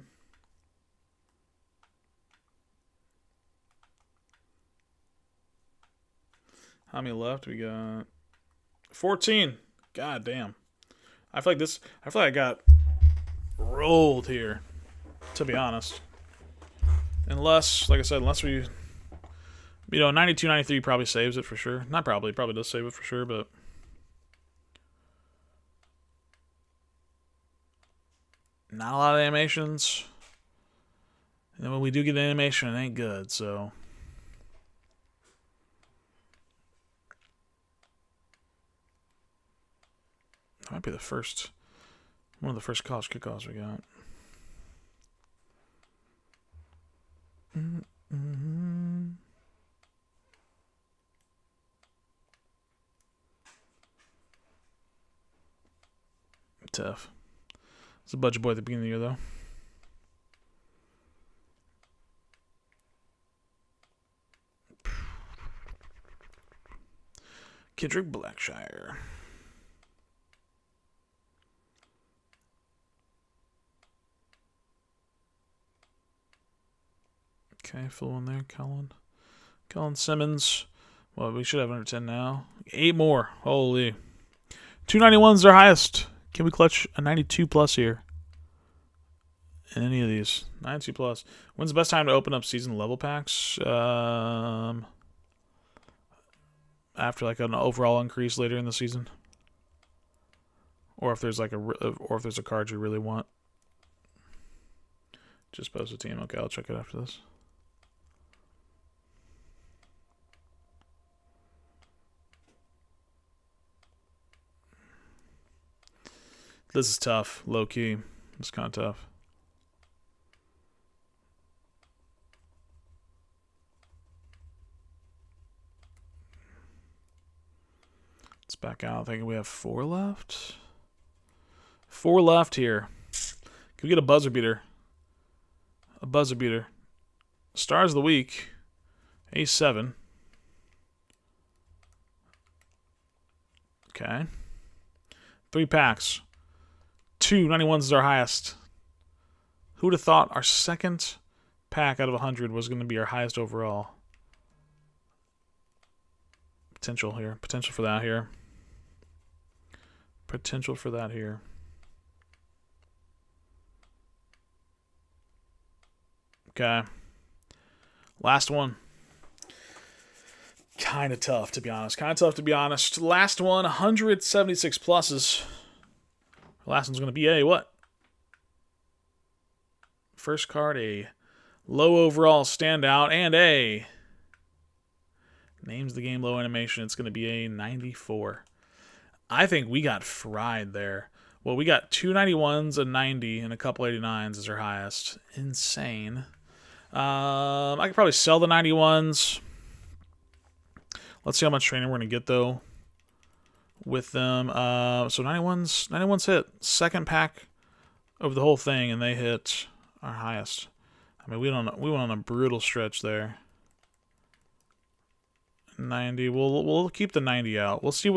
How many left? We got 14. God damn. I feel like I got rolled here, to be honest. Unless, like I said, unless we, 92, 93 probably saves it for sure. Not probably does save it for sure, but not a lot of animations. And then when we do get an animation, it ain't good, so Might be the first, one of the first college kickoffs we got. Tough. It's a budget boy at the beginning of the year, though. Kendrick Blackshire. Okay, full one there, Colin. Colin Simmons. Well, we should have under 10 now. 8 more. Holy. 291's their highest. Can we clutch a 92 plus here? In any of these? 92 plus. When's the best time to open up season level packs? After like an overall increase later in the season, or if there's like a card you really want. Just post a team. Okay, I'll check it after this. This is tough, low key. It's kind of tough. Let's back out. I think we have 4 left. 4 left here. Can we get a buzzer beater? A buzzer beater. Stars of the week. A7. Okay. 3 packs. 2 91s is our highest. Who would have thought our second pack out of 100 was going to be our highest overall? Potential here. Potential for that here. Potential for that here. Okay. Last one. Kind of tough, to be honest. Last one, 176 pluses. Last one's going to be a what? First card, a low overall standout, and a names the game low animation. It's going to be a 94. I think we got fried there. Well, we got 2 91s, a 90, and a couple 89s as our highest. Insane. I could probably sell the 91s. Let's see how much training we're going to get, though, with them. So 91s hit. Second pack of the whole thing, and they hit our highest. I mean, we went on a brutal stretch there. 90. We'll keep the 90 out. Let's see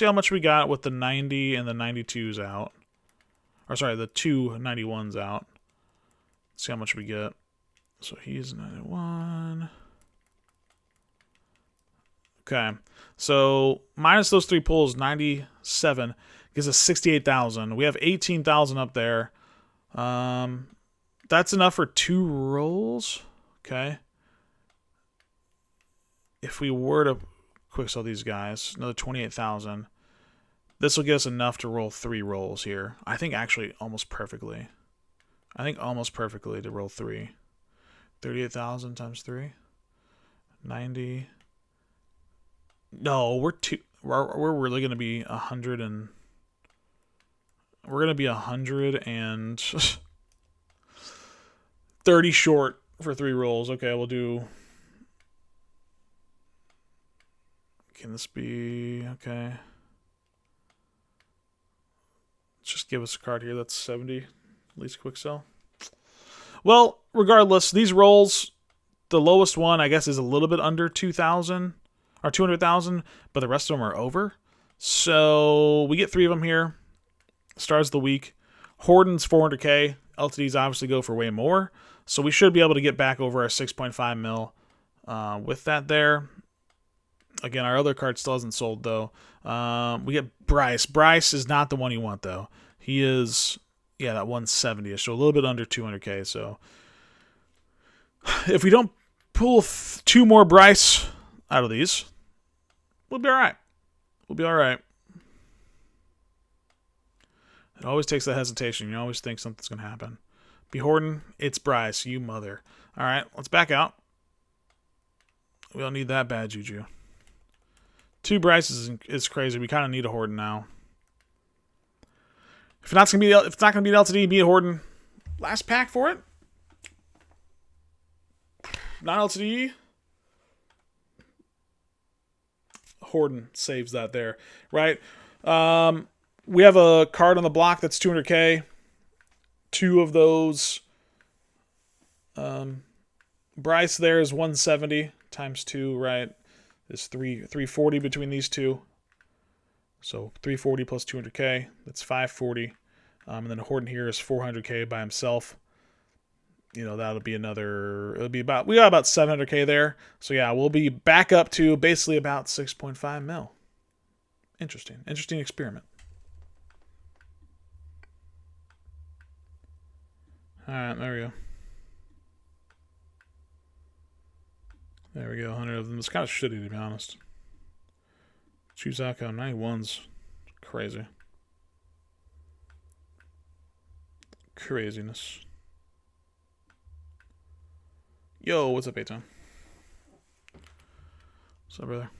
how much we got with the 90 and the 92s out. Or sorry, the 2 91s out. Let's see how much we get. So he's 91. Okay. So minus those 3 pulls, 97 gives us 68,000. We have 18,000 up there. That's enough for 2 rolls. Okay. If we were to quick sell these guys, another 28,000, this will get us enough to roll 3 rolls here. I think actually almost perfectly. To roll 3. 38,000 times 3. 90. No, we're really going to be 100 and... We're going to be 130 short for 3 rolls. Okay, we'll do... Can this be... Okay. Let's just give us a card here that's 70. At least quick sell. Well, regardless, these rolls, the lowest one, I guess, is a little bit under 2,000 or 200,000, but the rest of them are over. So we get 3 of them here. Stars of the week. Horden's 400K. LTDs obviously go for way more. So we should be able to get back over our 6.5 mil with that there. Again, our other card still hasn't sold, though. We get Bryce. Bryce is not the one you want, though. He is, yeah, that 170-ish, so a little bit under 200K. So if we don't pull 2 more Bryce out of these, we'll be all right. It always takes that hesitation. You always think something's going to happen. Be Horden, it's Bryce, you mother. All right, let's back out. We don't need that bad juju. 2 Bryces is crazy. We kind of need a Horden now. If it's not gonna be an LTD, be a Horton. Last pack for it. Not LTD. Horton saves that there, right? We have a card on the block that's 200K. 2 of those. Bryce there is 170 times 2, right? There's 340 between these two. So 340 plus 200K, that's 540. And then Horton here is 400K by himself. You know, that'll be another, we got about 700K there. So yeah, we'll be back up to basically about 6.5 mil. Interesting experiment. All right, there we go. There we go, 100 of them. It's kind of shitty, to be honest. Chuzako, 91's crazy. Craziness. Yo, what's up, A-Town? What's up, brother?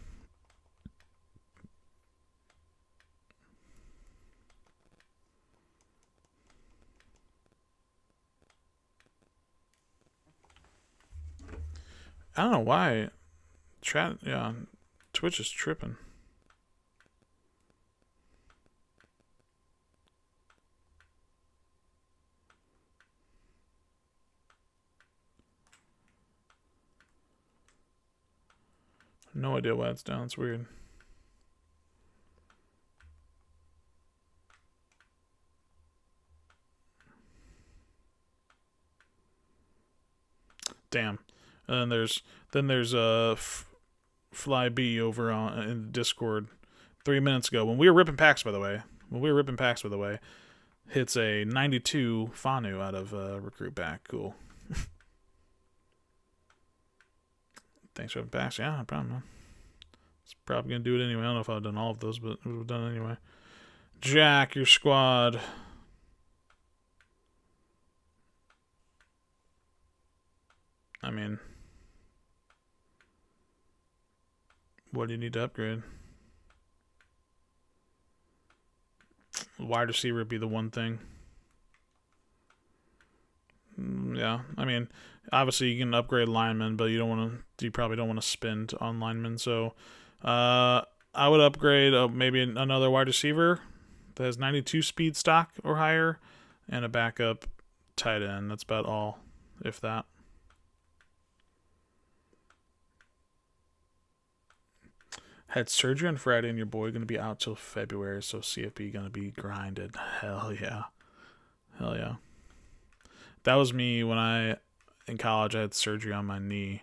I don't know why. Twitch is tripping. No idea why it's down. It's weird. Damn. And then there's Fly B over in Discord 3 minutes ago when we were ripping packs. By the way, hits a 92 Fanu out of recruit back. Cool. Thanks for ripping packs. Yeah, no problem, man. It's probably gonna do it anyway. I don't know if I've done all of those, but we've done it anyway. Jack, your squad. I mean, what do you need to upgrade? Wide receiver would be the one thing. Yeah, I mean, obviously you can upgrade linemen, but you probably don't want to spend on linemen. So, I would upgrade maybe another wide receiver that has 92 speed stock or higher, and a backup tight end. That's about all, if that. Had surgery on Friday, and your boy gonna be out till February, so CFB gonna be grinded. Hell yeah. That was me when in college, I had surgery on my knee.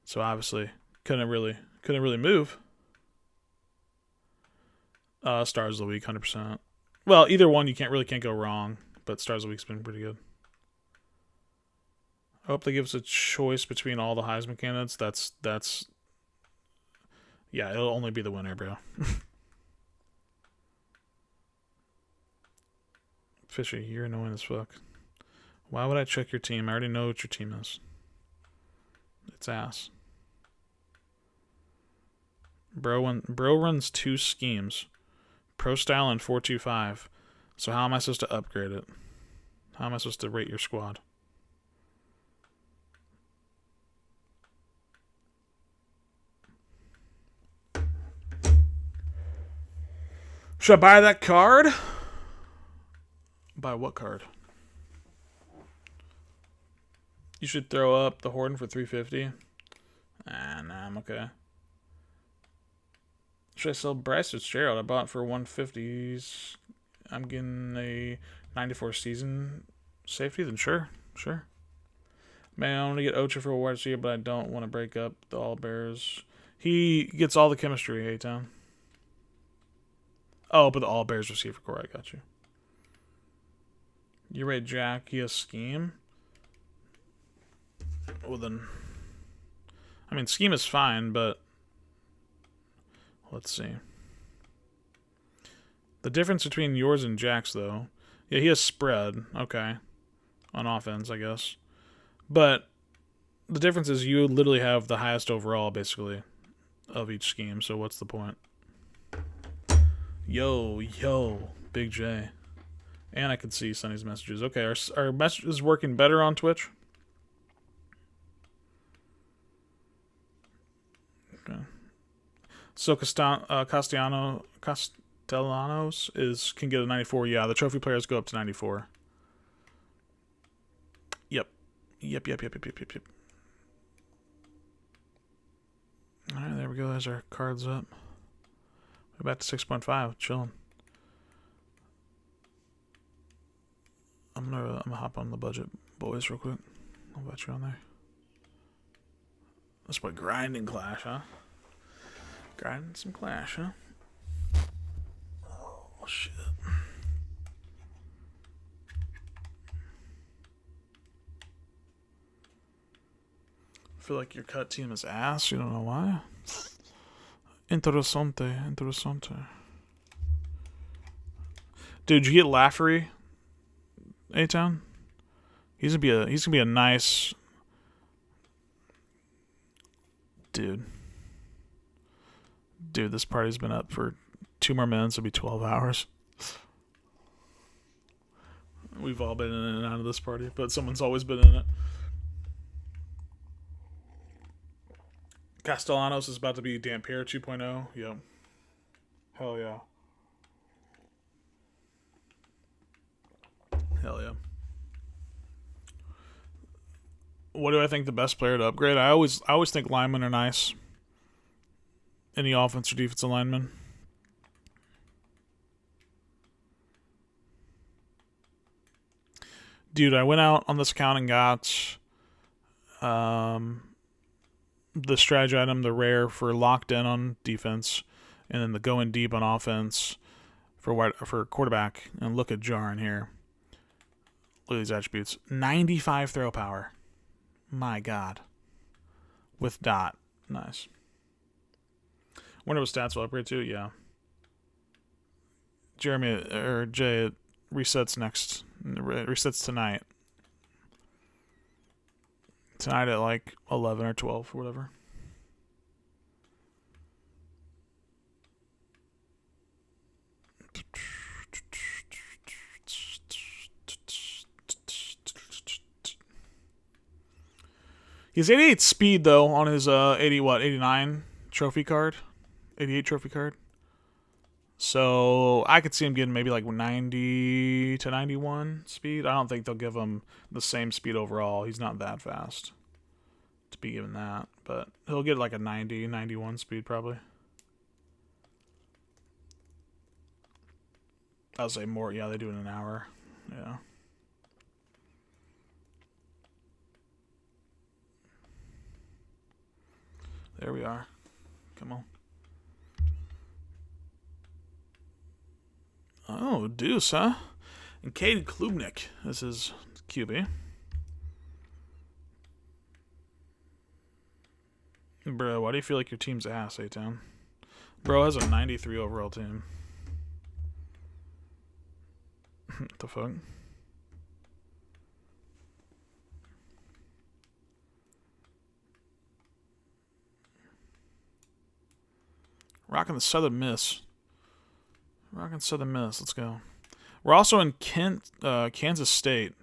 So obviously couldn't really move. Stars of the week, 100%. Well, either one you can't go wrong, but Stars of the week's been pretty good. I hope they give us a choice between all the Heisman candidates. That's yeah, it'll only be the winner, bro. Fisher, you're annoying as fuck. Why would I check your team? I already know what your team is. It's ass. Bro runs 2 schemes. Pro Style and 4-2-5. So how am I supposed to upgrade it? How am I supposed to rate your squad? Should I buy that card? Buy what card? You should throw up the Horton for 350. Nah, I'm okay. Should I sell Bryce Fitzgerald? I bought it for 150s. I'm getting a 94 season safety. Then sure. Man, I want to get Ocha for a wide receiver, but I don't want to break up the All Bears. He gets all the chemistry, A-Town. Oh, but the All Bears receiver core, I got you. You rate Jack, he has scheme? Well then, I mean, scheme is fine, but let's see. The difference between yours and Jack's, though, yeah, he has spread, okay, on offense, I guess. But the difference is you literally have the highest overall, basically, of each scheme, so what's the point? Yo, Big J. And I can see Sunny's messages. Okay, our message is working better on Twitch. Okay. So Castellanos can get a 94. Yeah, the trophy players go up to 94. Yep. Alright, there we go. There's our cards up. We're back to 6.5. Chilling. I'm gonna hop on the budget boys real quick. I'll bet you on there. That's what grinding Clash, huh? Grinding some Clash, huh? Oh shit. I feel like your cut team is ass. You don't know why. Interessante. Dude, you get Laffery, A-Town? He's gonna be a nice dude. Dude, this party's been up for 2 more minutes. It'll be 12 hours. We've all been in and out of this party, but someone's always been in it. Castellanos is about to be Dampier 2.0. Yep. Hell yeah. Hell yeah. What do I think the best player to upgrade? I always think linemen are nice. Any offense or defensive lineman. Dude, I went out on this account and got the strategy item, the rare for locked in on defense, and then the going deep on offense for quarterback. And look at Jarn here. Look at these attributes. 95 throw power. My God. With dot. Nice. Wonder what stats will upgrade to. Yeah. Jeremy or Jay, it resets next. It resets tonight. Tonight at like 11 or 12 or whatever. He's 88 speed though on his 89 trophy card. 88 trophy card. So I could see him getting maybe like 90 to 91 speed. I don't think they'll give him the same speed overall. He's not that fast to be given that. But he'll get like a 90, 91 speed probably. I'll say more. Yeah, they do it in an hour. Yeah. There we are. Come on. Oh, Deuce, huh? And Cade Klubnik is his QB. Bro, why do you feel like your team's ass, A-Town? Bro has a 93 overall team. What the fuck? Rocking the Southern Miss. Rocking Southern Miss. Let's go. We're also in Kansas State.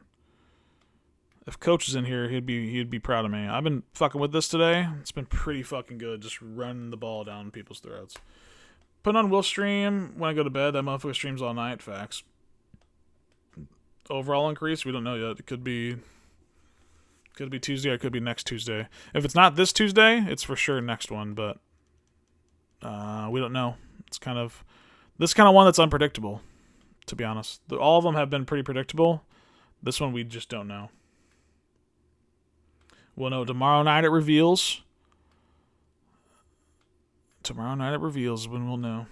If Coach is in here, he'd be proud of me. I've been fucking with this today. It's been pretty fucking good, just running the ball down people's throats. Put on Will stream when I go to bed. That motherfucker streams all night. Facts. Overall increase, we don't know yet. It could be Tuesday or it could be next Tuesday. If it's not this Tuesday, it's for sure next one, but we don't know. It's kind of one that's unpredictable, to be honest. All of them have been pretty predictable. This one we just don't know. We'll know tomorrow night it reveals. Tomorrow night it reveals when we'll know.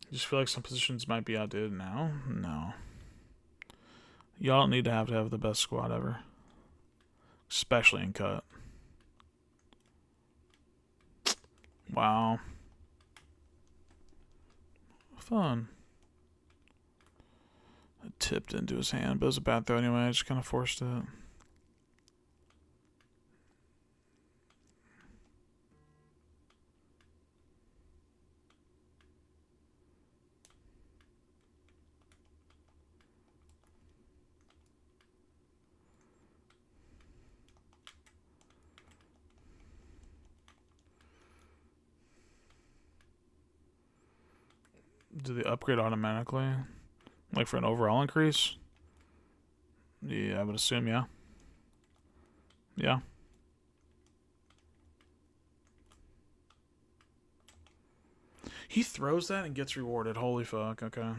I just feel like some positions might be outdated now. No. Y'all don't need to have the best squad ever. Especially in cut. Wow. Fun. It tipped into his hand, but it was a bad throw anyway. I just kind of forced it. Do they upgrade automatically? Like for an overall increase? Yeah, I would assume, yeah. Yeah. He throws that and gets rewarded. Holy fuck, okay.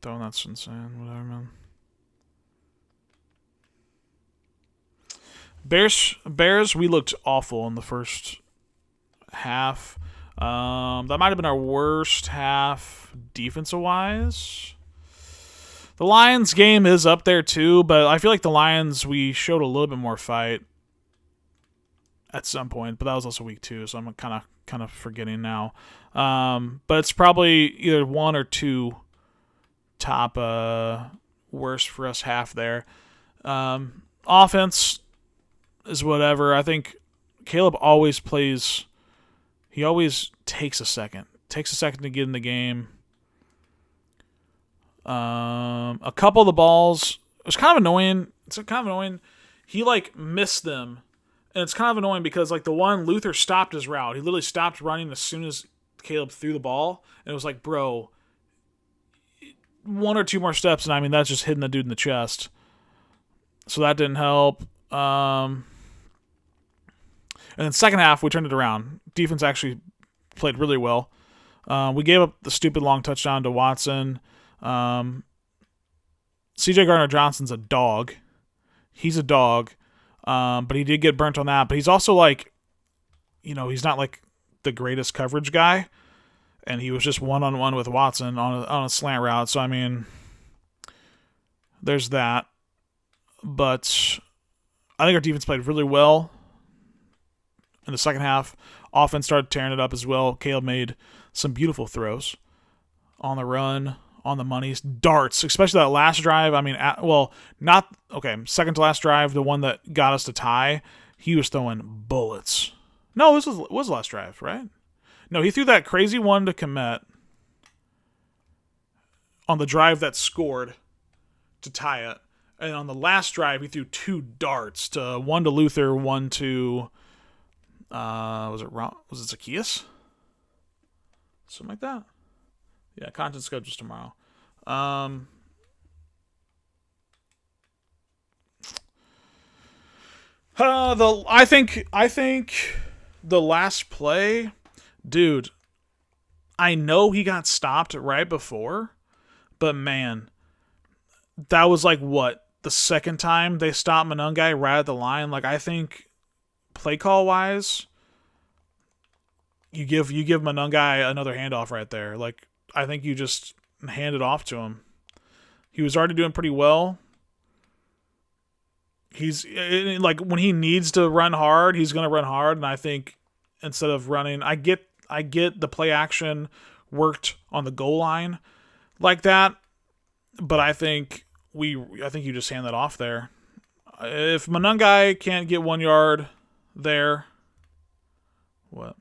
Throwing that's insane. Whatever, man. Bears, we looked awful in the first half. That might have been our worst half defensive wise. The Lions game is up there too, but I feel like the Lions, we showed a little bit more fight at some point, but that was also week 2, so I'm kind of forgetting now. But it's probably either 1 or 2 top worst for us half there. Offense is whatever. I think Caleb always plays. He always takes a second to get in the game. A couple of the balls, it was kind of annoying. It's kind of annoying. He like missed them, and it's kind of annoying because like the one Luther stopped his route. He literally stopped running as soon as Caleb threw the ball, and it was like, bro, 1 or 2 more steps, and I mean that's just hitting the dude in the chest. So that didn't help. And then second half, we turned it around. Defense actually played really well. We gave up the stupid long touchdown to Watson. C.J. Gardner-Johnson's a dog. He's a dog. But he did get burnt on that. But he's also like, he's not like the greatest coverage guy. And he was just one-on-one with Watson on a slant route. So, I mean, there's that. But I think our defense played really well in the second half. Offense started tearing it up as well. Caleb made some beautiful throws on the run, on the monies, darts, especially that last drive. I mean, second to last drive, the one that got us to tie, he was throwing bullets. No, this was the last drive, right? No, he threw that crazy one to Kmet on the drive that scored to tie it. And on the last drive, he threw 2 darts, one to Luther, one to was it Zacchaeus? Something like that. Yeah, content schedule's tomorrow. I think the last play, dude. I know he got stopped right before, but man, that was like what, the second time they stopped Monangai right at the line. Like, I think play call wise, you give Monangai another handoff right there. Like, I think you just hand it off to him. He was already doing pretty well. He's like, when he needs to run hard, he's going to run hard. And I think instead of running, I get the play action worked on the goal line like that, but I think you just hand that off there. If Monangai can't get 1 yard there, what?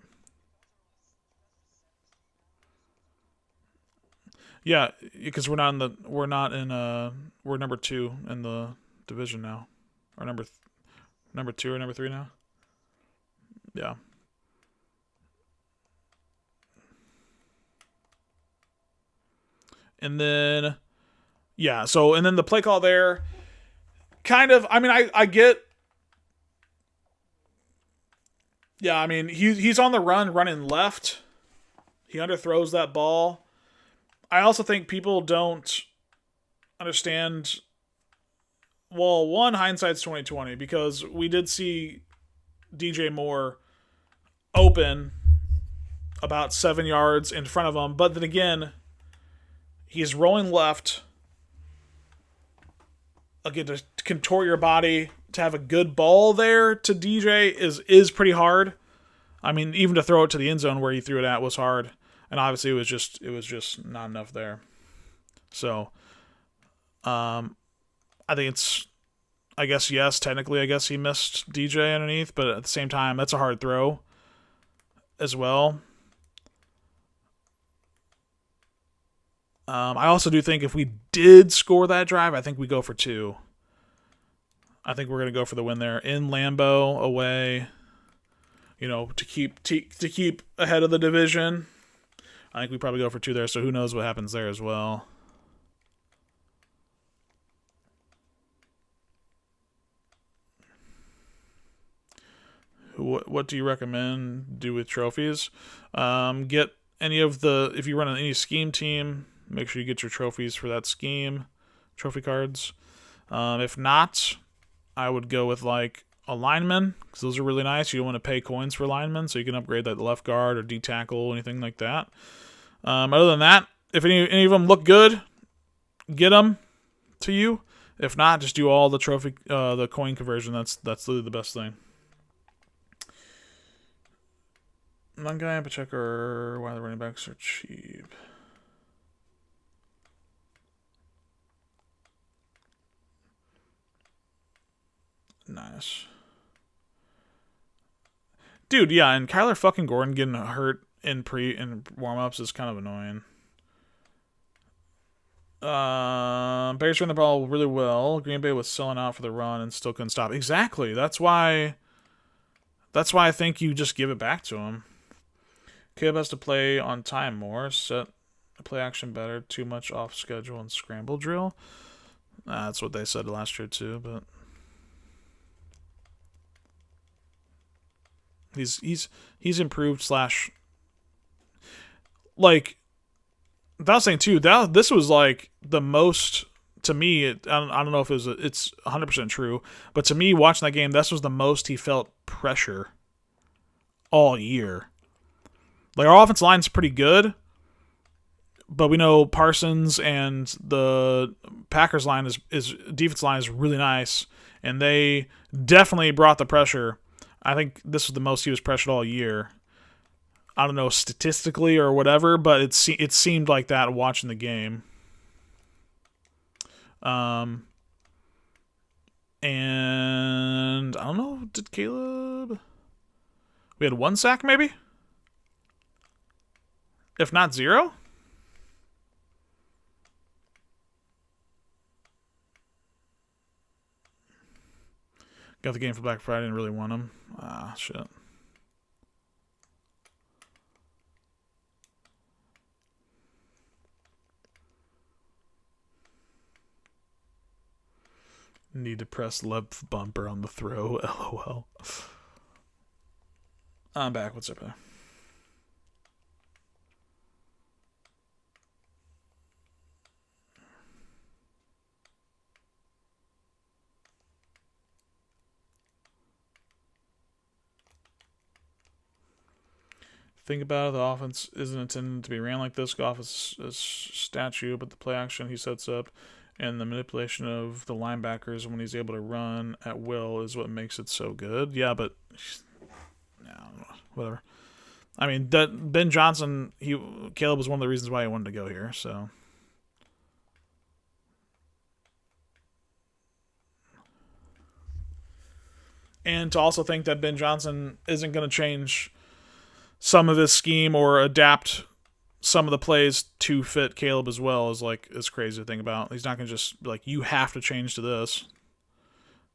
Yeah, because we're number 2 in the division now, or number 2 or number 3 now. Yeah. And then, yeah, so, and then the play call there, kind of, I mean, I get, yeah, I mean, he's on the run, running left. He underthrows that ball. I also think people don't understand, well, one, hindsight's 2020, because we did see DJ Moore open about 7 yards in front of him, but then again, he's rolling left. Again, to contort your body to have a good ball there to DJ is pretty hard. I mean, even to throw it to the end zone where he threw it at was hard, and obviously it was just not enough there. So, I think it's, I guess yes, technically, I guess he missed DJ underneath, but at the same time, that's a hard throw as well. I also do think if we did score that drive, I think we go for 2. I think we're going to go for the win there in Lambeau away. You know, to keep ahead of the division. I think we probably go for 2 there. So who knows what happens there as well. What do you recommend do with trophies? Get any of the, if you run any scheme team, make sure you get your trophies for that scheme, trophy cards. If not, I would go with like a lineman, because those are really nice. You don't want to pay coins for linemen, so you can upgrade that left guard or D tackle, anything like that. Other than that, if any of them look good, get them to you. If not, just do all the trophy, the coin conversion. That's literally the best thing. Mungai and Pacheco are why the running backs are cheap. Nice. Dude, yeah, and Kyler fucking Gordon getting hurt in warm-ups is kind of annoying. Bears ran the ball really well. Green Bay was selling out for the run and still couldn't stop. Exactly. That's why I think you just give it back to him. Caleb has to play on time more. Set play action better. Too much off schedule and scramble drill. That's what they said last year too, but he's improved slash, like, that was saying too, this was like the most, to me, I don't know if it's 100% true, but to me, watching that game, this was the most he felt pressure all year. Like, our offensive line's pretty good, but we know Parsons and the Packers line defense line is really nice, and they definitely brought the pressure. I think this was the most he was pressured all year. I don't know statistically or whatever, but it seemed like that watching the game. And I don't know, did Caleb? We had 1 sack maybe? If not 0? Got the game for Black Friday and really won them. Ah, shit. Need to press left bumper on the throw. LOL. I'm back. What's up, man? Think about it, the offense isn't intended to be ran like this. Goff is a statue, but the play action he sets up and the manipulation of the linebackers when he's able to run at will is what makes it so good. Yeah, but whatever. I mean, that Ben Johnson, Caleb was one of the reasons why he wanted to go here. So, and to also think that Ben Johnson isn't going to change some of his scheme or adapt some of the plays to fit Caleb as well is crazy to think about. He's not going to just be like, you have to change to this.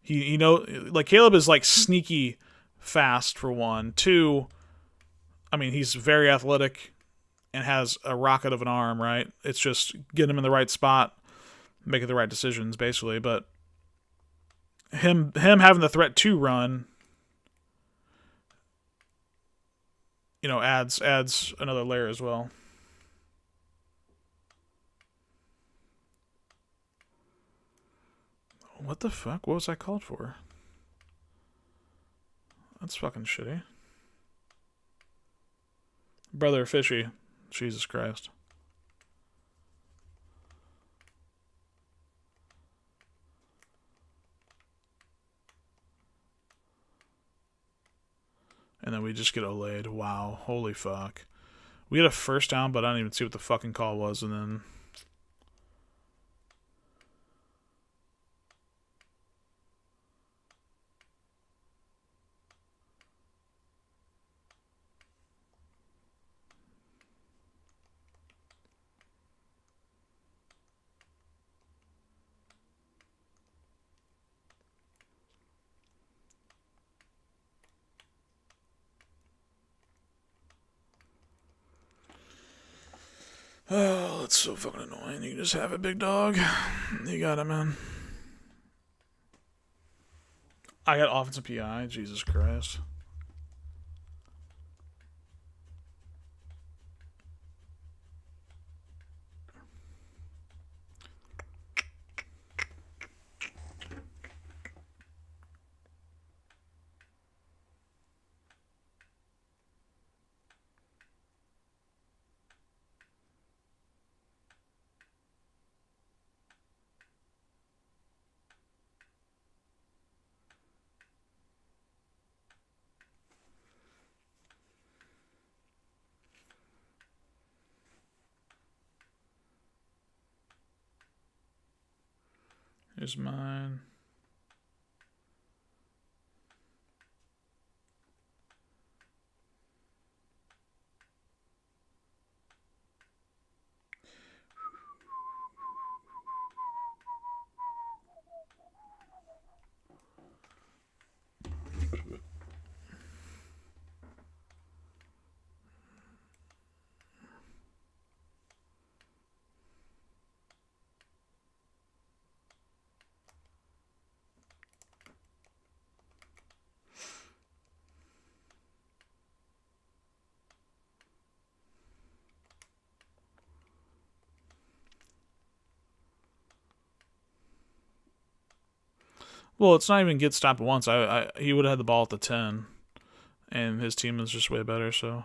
Like, Caleb is like sneaky fast for one. 2, I mean, he's very athletic and has a rocket of an arm, right? It's just getting him in the right spot, making the right decisions, basically. But him having the threat to run, adds another layer as well. What the fuck? What was I called for? That's fucking shitty. Brother Fishy. Jesus Christ. And then we just get Olayed. Wow. Holy fuck. We had a first down, but I don't even see what the fucking call was, and then... Oh, that's so fucking annoying. You can just have it, big dog. You got it, man. I got offensive PI. Jesus Christ. Here's mine. Well, it's not even get stopped once. He would have had the ball at the 10, and his team is just way better, so...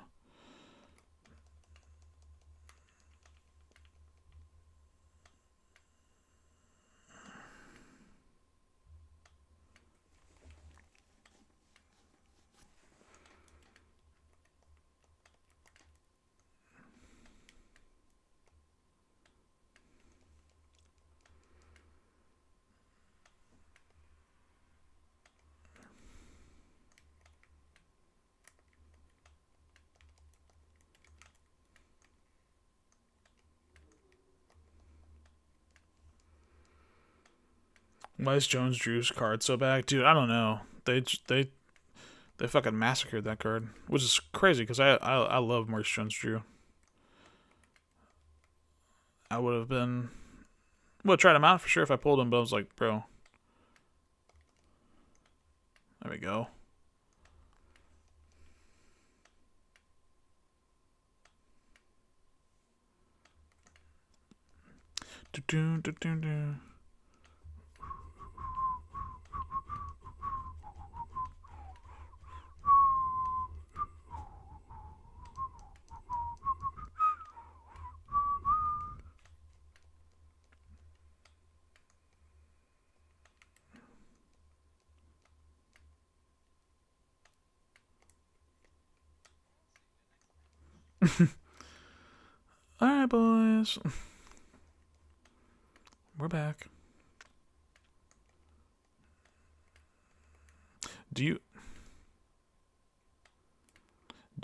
Why is Jones-Drew's card so bad? Dude, I don't know. They fucking massacred that card, which is crazy because I love Maurice Jones-Drew. I would have been... Would have tried him out for sure if I pulled him, but I was like, bro. There we go. Do-do-do-do-do. Alright, boys. We're back. Do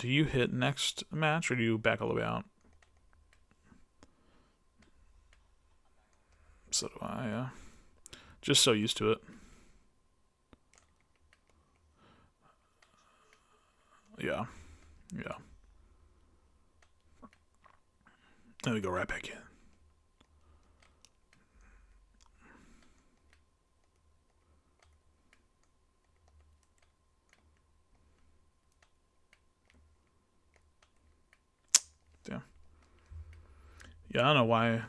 you hit next match, or do you back all the way out? So do I, yeah. Just so used to it. Yeah. Yeah. Then we go right back in. Damn. Yeah, I don't know why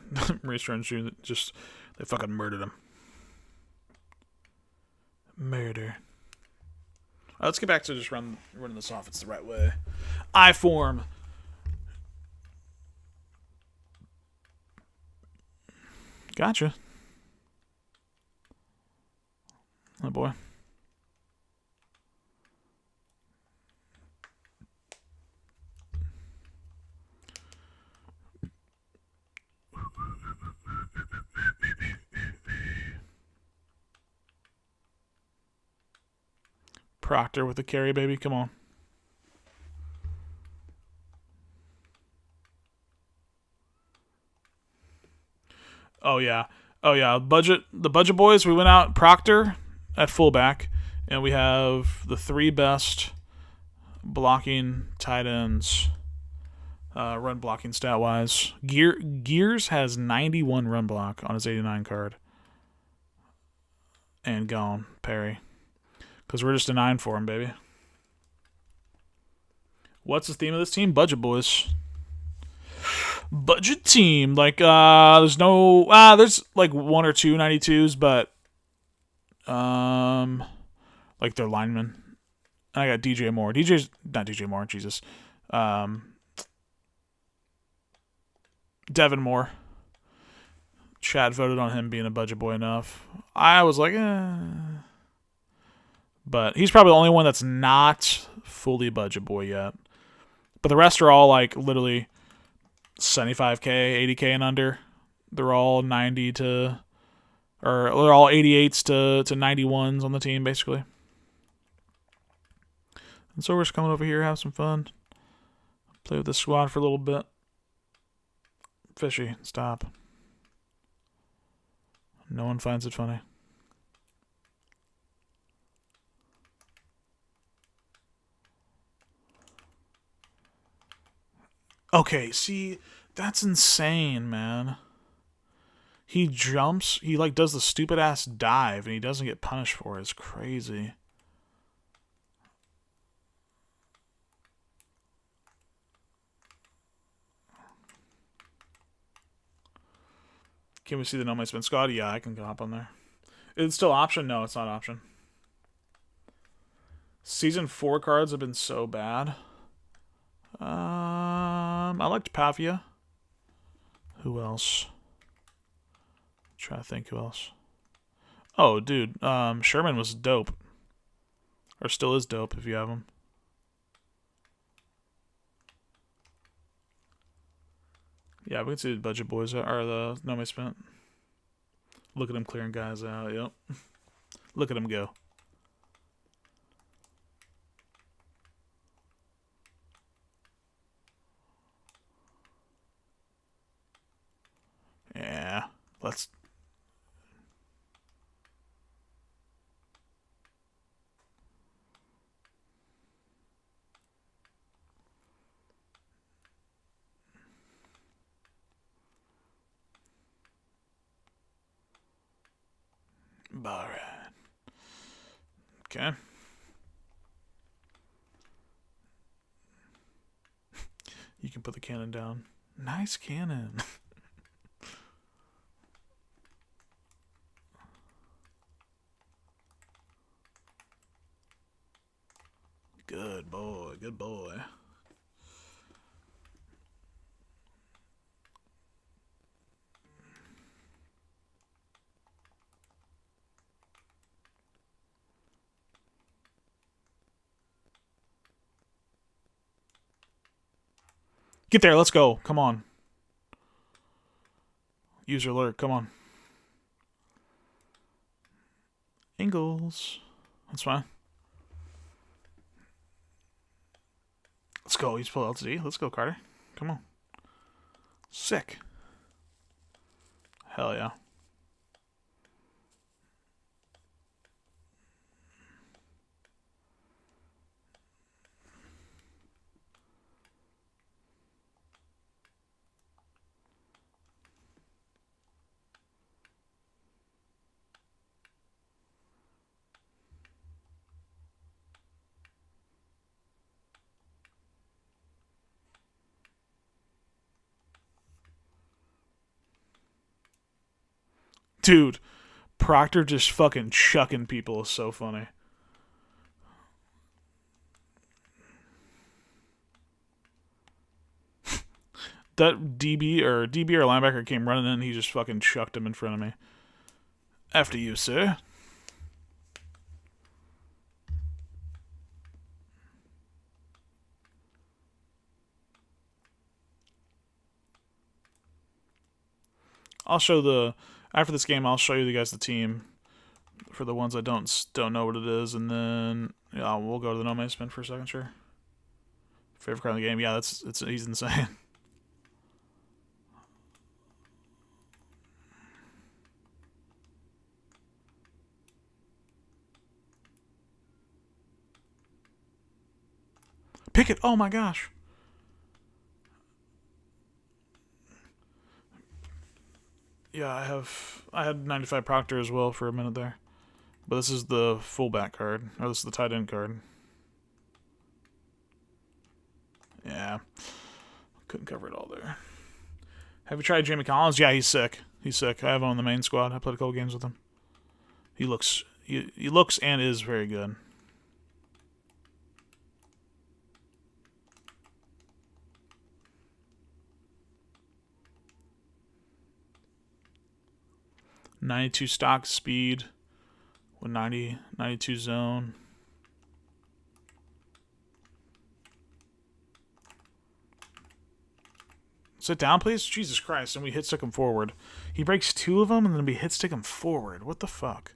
Maurice Jones-Drew just... They fucking murdered him. Murder. Let's get back to just running this off. It's the right way. I form. Gotcha. Oh boy. Proctor with the carry, baby. Come on. Oh yeah. Oh yeah. The budget boys. We went out Proctor at fullback, and we have the 3 best blocking tight ends, run blocking stat wise. Gears has 91 run block on his 89 card, and gone Perry, because we're just a 9 for him, baby. What's the theme of this team? Budget boys. Budget team. Like, there's no, there's like 1 or 2 92s, but, like they're linemen. And I got DJ Moore. Not DJ Moore, Jesus. Devin Moore. Chad voted on him being a budget boy enough. I was like, But he's probably the only one that's not fully budget boy yet. But the rest are all like literally 75K, 80K and under. They're all 90 to, or they're all 88s to 91s on the team, basically. And so we're just coming over here, have some fun. Play with the squad for a little bit. Fishy, stop. No one finds it funny. Okay, see, that's insane, man. He jumps, he like does the stupid ass dive, and he doesn't get punished for it. It's crazy. Can we see the No My Spin squad? Yeah, I can hop on there. It's still option? No, it's not option. Season 4 cards have been so bad. I liked Pavia. Who else? Try to think who else. Oh, dude. Sherman was dope. Or still is dope if you have him. Yeah, we can see the budget boys are the No My Spent. Look at him clearing guys out. Yep. Look at him go. Yeah. Let's. Alright. Okay. You can put the cannon down. Nice cannon. Good boy. Good boy. Get there. Let's go. Come on. User alert. Come on. Ingles. That's fine. Let's go. He's full LTD. Let's go, Carter. Come on. Sick. Hell yeah. Dude, Proctor just fucking chucking people is so funny. That DB or linebacker came running in, he just fucking chucked him in front of me. After you, sir. I'll show the after this game. I'll show you guys the team for the ones that don't know what it is, and then Yeah, we'll go to the no man spin for a second, sure. Favorite card in the game? Yeah, he's insane. Pick it! Oh my gosh! Yeah, I had 95 Proctor as well for a minute there. But this is the fullback card. Or this is the tight end card. Yeah. Couldn't cover it all there. Have you tried Jamie Collins? Yeah, he's sick. He's sick. I have him on the main squad. I played a couple games with him. He looks and is very good. .92 stock speed with 92 zone. Sit down, please. Jesus Christ! And we hit stick him forward. He breaks 2 of them, and then we hit stick him forward. What the fuck?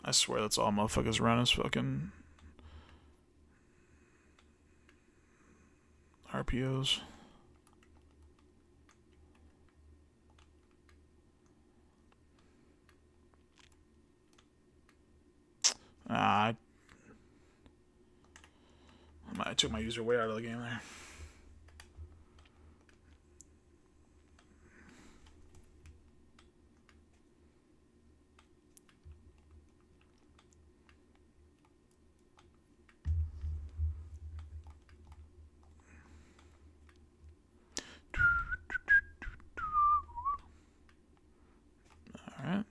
I swear that's all motherfuckers run is fucking RPOs. I took my user way out of the game there. Alright.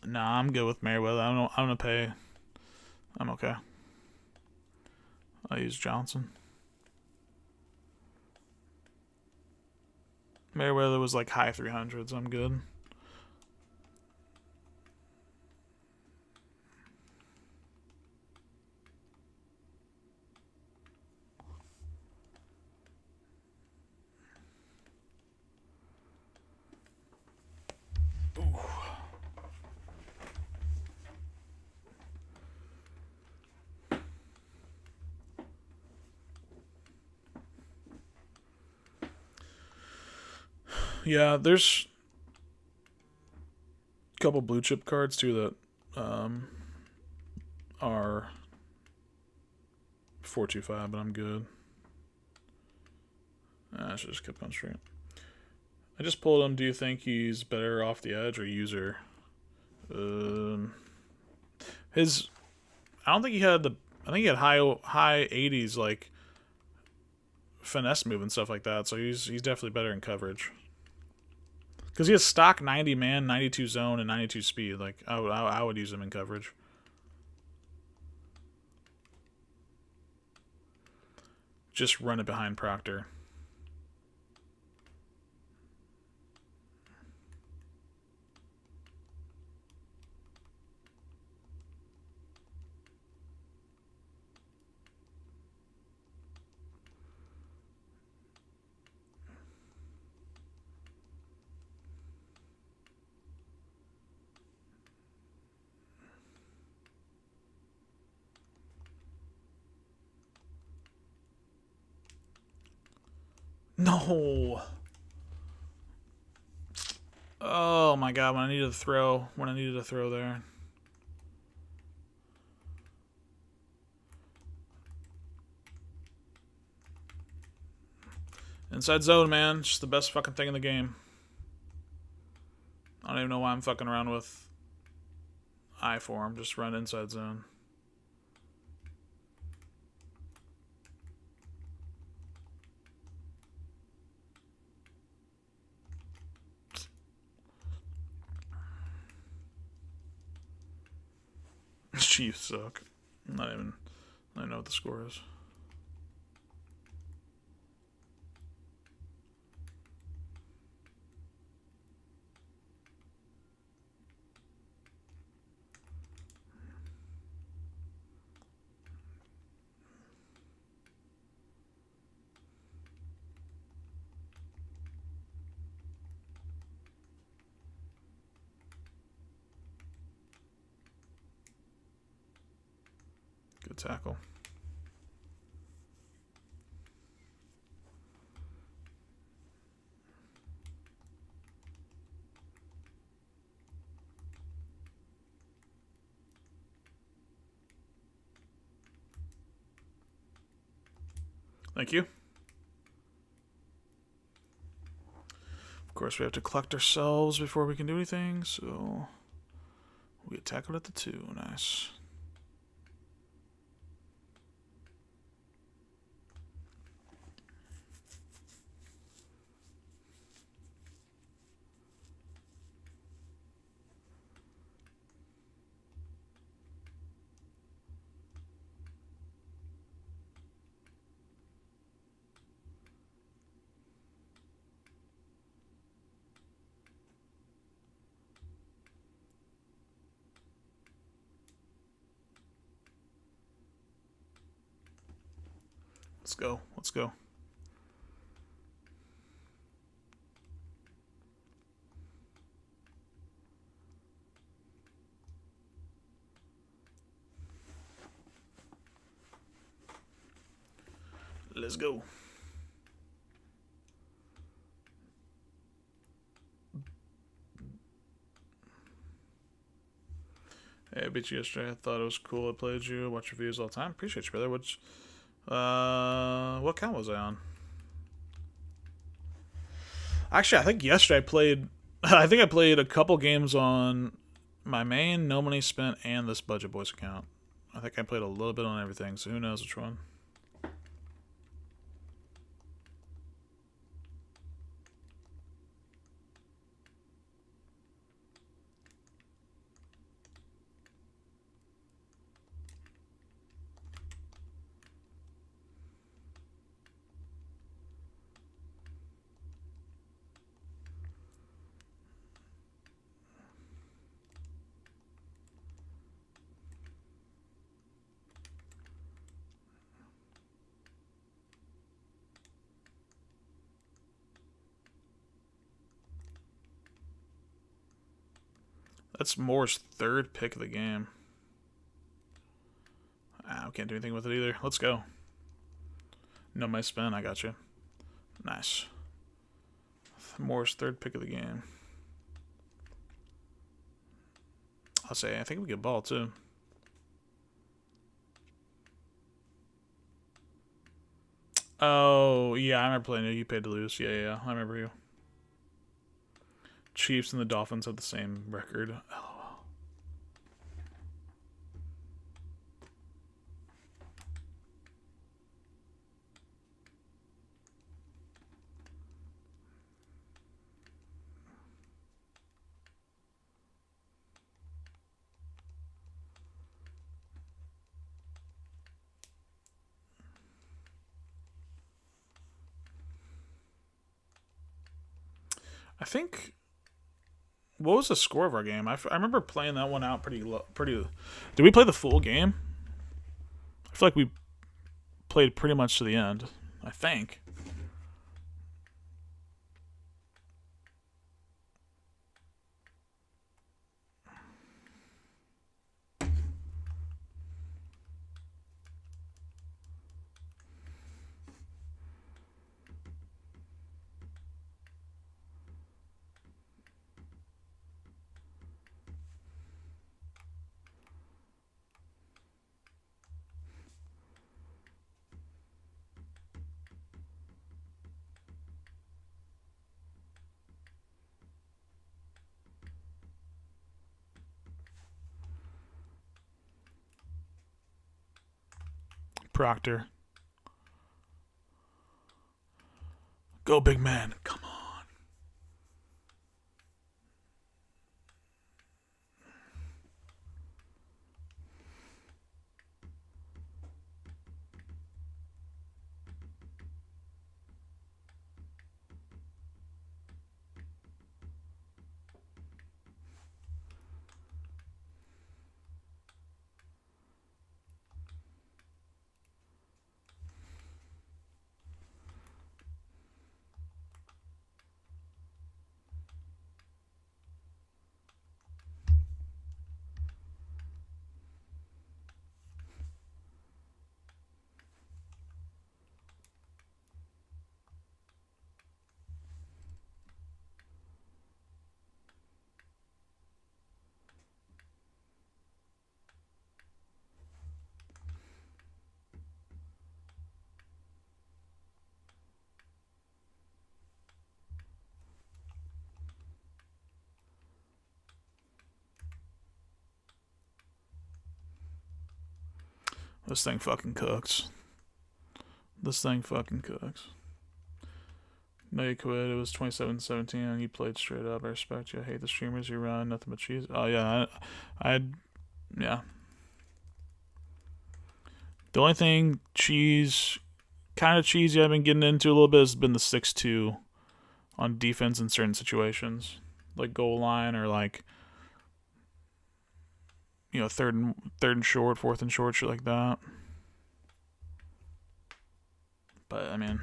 Nah, I'm good with Merriweather. I'm gonna pay. I'm okay. I'll use Johnson. Merriweather was like high 300s. I'm good. Yeah, there's a couple blue chip cards too that are 425, but I'm good. I should just keep on straight. I just pulled him. Do you think he's better off the edge or user? His, I don't think he had the. I think he had high 80s like finesse move and stuff like that. So he's definitely better in coverage. Because he has stock 90 man, 92 zone, and 92 speed. Like I would use him in coverage. Just run it behind Proctor. No. Oh my god, when I needed to throw there. Inside zone, man. Just the best fucking thing in the game. I don't even know why I'm fucking around with I form. Just run inside zone. Chiefs suck. I don't know what the score is. Good tackle. Thank you. Of course, we have to collect ourselves before we can do anything, so we get tackled at the 2. Nice. Let's go. Let's go. Let's go. Hey, I beat you yesterday. I thought it was cool. I played you. Watch reviews all the time. Appreciate you, brother. What count was I on? Actually, I think yesterday I played. I think I played a couple games on my main, no money spent, and this Budget Boys account. I think I played a little bit on everything, so who knows which one. That's Moore's 3rd pick of the game. I can't do anything with it either. Let's go. No, my spin. I got you. Nice. Moore's 3rd pick of the game. I'll say, I think we get ball too. Oh, yeah, I remember playing you. You paid to lose. Yeah, I remember you. Chiefs and the Dolphins have the same record. LOL. I think. What was the score of our game? I remember playing that one out pretty low. Did we play the full game? I feel like we played pretty much to the end. I think. Proctor. Go, big man. Come on. This thing fucking cooks. This thing fucking cooks. No, you quit. It was 27-17, and you played straight up. I respect you. I hate the streamers you run. Nothing but cheese. Oh, yeah. Yeah. The only thing kind of cheesy I've been getting into a little bit has been the 6-2 on defense in certain situations. Like goal line or like, third and short, fourth and short, shit like that. But, I mean...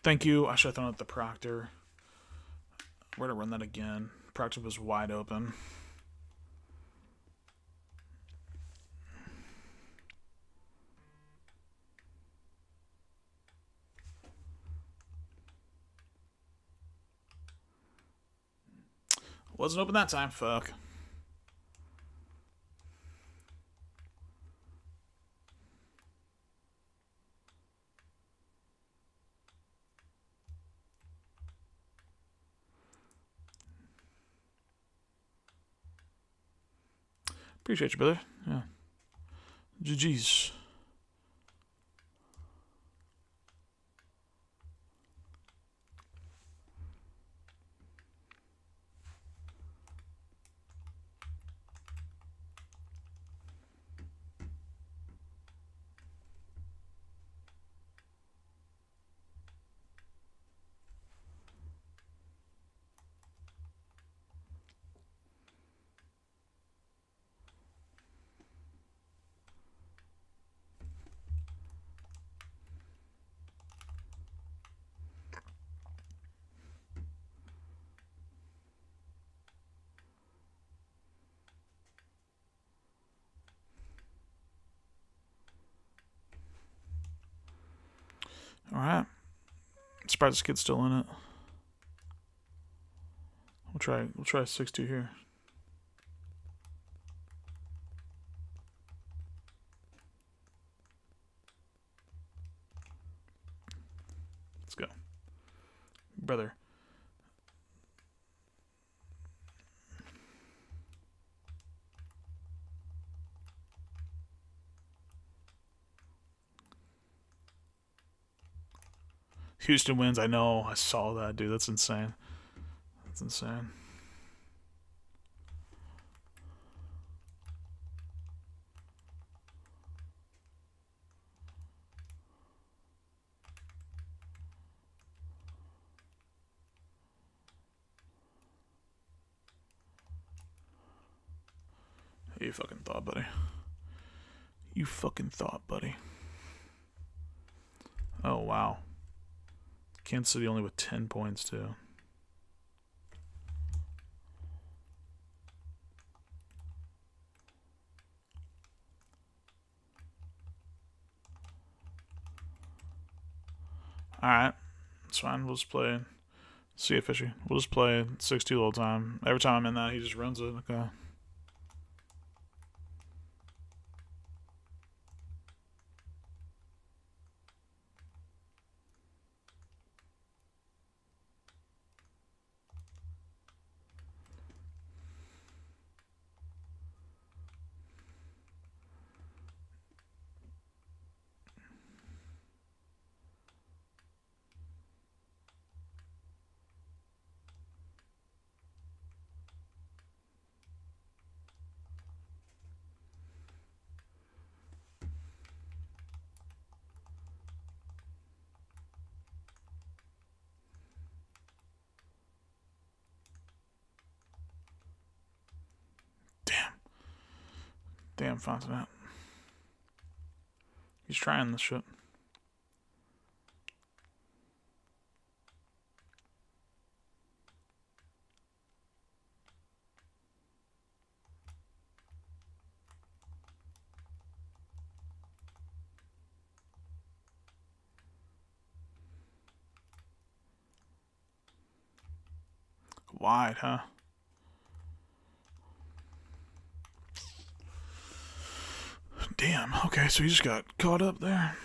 Thank you. I should have thrown out the Proctor. We're going to run that again. Proctor was wide open. Wasn't open that time. Fuck. Appreciate you, brother. Yeah. GG's. Alright. Surprised this kid's still in it. We'll try 6-2 here. Let's go. Brother. Houston wins. I know. I saw that, dude. That's insane. That's insane. You fucking thought, buddy. You fucking thought, buddy. Oh, wow. Kansas City only with 10 points, too. Alright. It's fine. We'll just play. See it, Fishy. We'll just play 6-2 the whole time. Every time I'm in that, he just runs it. Okay. Damn, Fontanet. He's trying this shit. Wide, huh? Damn. Okay, so you just got caught up there.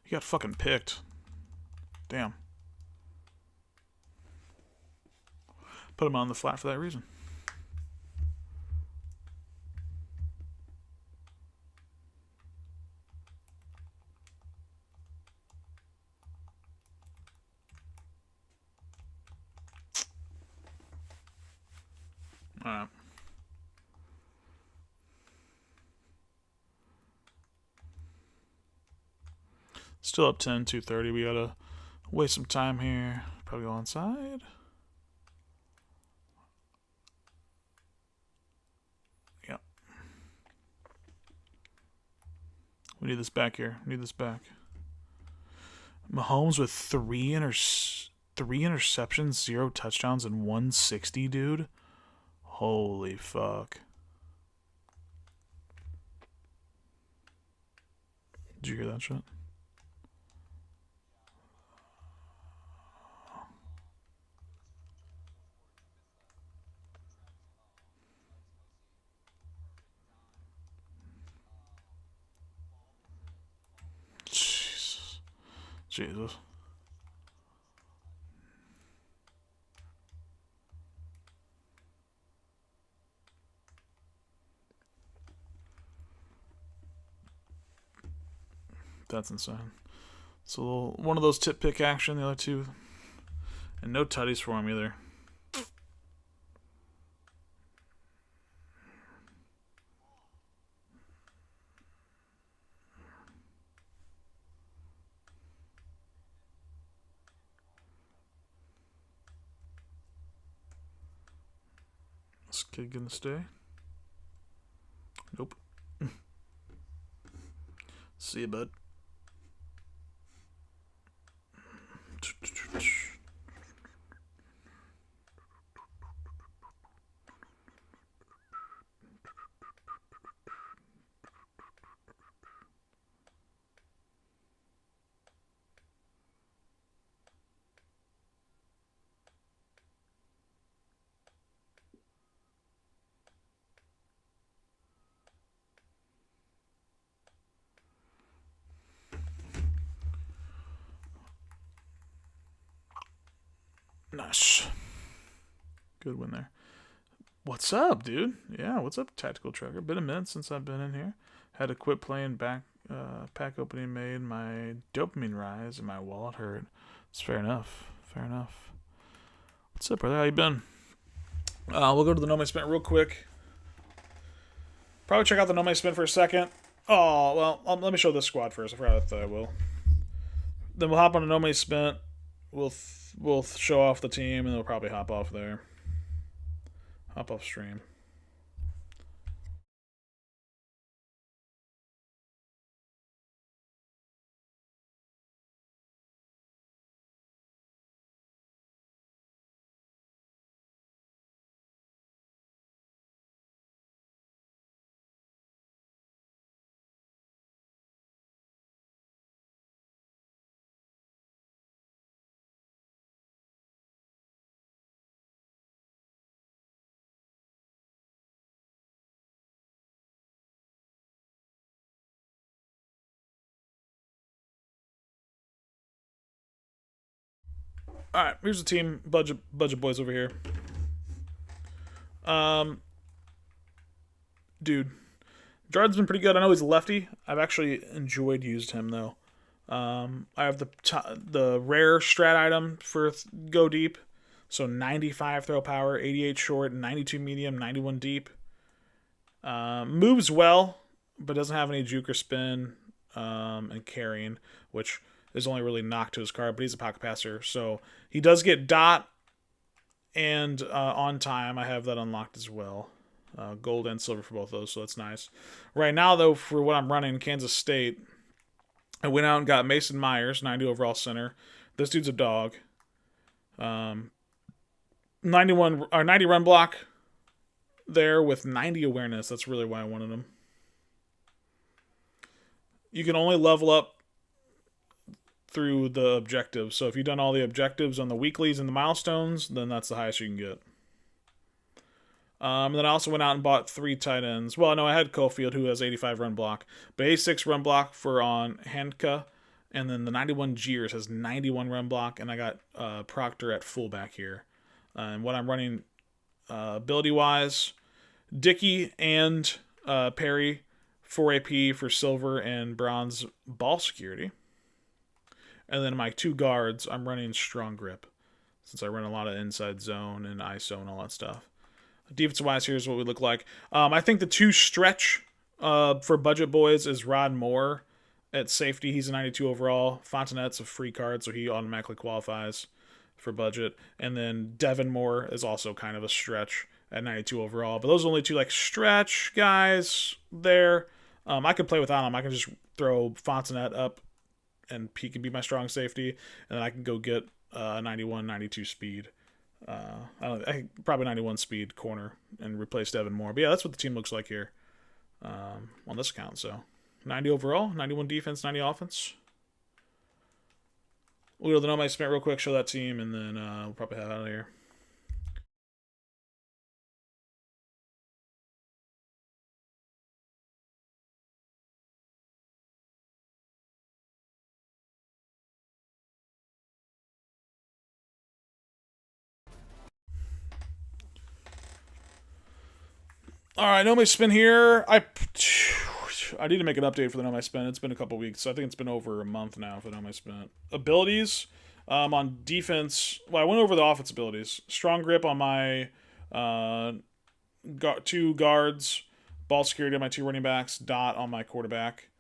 You got fucking picked. Damn. Put him on the flat for that reason. Alright. Still up 10, 230. We gotta waste some time here. Probably go onside. Yep. We need this back here. We need this back. Mahomes with three interceptions, 0 touchdowns, and 160, dude. Holy fuck. Did you hear that shit? Jesus. Jesus. That's insane. It's a little one of those tip pick action. The other two, and no tutties for him either. This kid gonna stay? Nope. See you, bud. Nice. Good win there. What's up, dude? Yeah, what's up, Tactical Trucker? Been a minute since I've been in here. Had to quit playing back. Pack opening made my dopamine rise and my wallet hurt. It's fair enough. Fair enough. What's up, brother? How you been? We'll go to the No Man's Spin real quick. Probably check out the No Man's Spin for a second. Oh, well, let me show this squad first. I forgot that I will. Then we'll hop on a No Man's Spin. We'll show off the team, and then we'll probably hop off there. Hop off stream. All right, here's the team. Budget boys over here. Dude, Gerard's been pretty good. I know he's a lefty. I've actually enjoyed used him though. I have the rare strat item for go deep, so 95 throw power, 88 short, 92 medium, 91 deep. Moves well, but doesn't have any juke or spin, and carrying, which is only really knocked to his card. But he's a pocket passer, so he does get dot and on time. I have that unlocked as well. Gold and silver for both of those, so that's nice. Right now, though, for what I'm running, Kansas State, I went out and got Mason Myers, 90 overall center. This dude's a dog. 91 or 90 run block there with 90 awareness. That's really why I wanted him. You can only level up through the objectives. So if you've done all the objectives on the weeklies and the milestones, then that's the highest you can get. And then I also went out and bought 3 tight ends. Well, no, I had Cofield, who has 85 run block, but 86 run block for on Handka, and then the 91 Jeers has 91 run block, and I got Proctor at fullback here. And what I'm running ability-wise, Dickey and Perry, 4 AP for silver and bronze ball security. And then my 2 guards, I'm running strong grip, since I run a lot of inside zone and ISO and all that stuff. Defensive wise, here's what we look like. I think the 2 stretch for budget boys is Rod Moore at safety. He's a 92 overall. Fontenette's a free card, so he automatically qualifies for budget. And then Devin Moore is also kind of a stretch at 92 overall. But those are only 2 like stretch guys there. I could play without him. I can just throw Fontenette up, and he can be my strong safety, and then I can go get 91, 92 speed. Probably 91 speed corner and replace Devin Moore. But yeah, that's what the team looks like here on this account. So 90 overall, 91 defense, 90 offense. We'll go to the number I spent real quick, show that team, and then we'll probably head out of here. All right, no my spin here. I need to make an update for the no my spin. It's been a couple weeks. I think it's been over a month now for the no my spin. Abilities on defense. Well, I went over the offense abilities. Strong grip on my 2 guards. Ball security on my 2 running backs. Dot on my quarterback.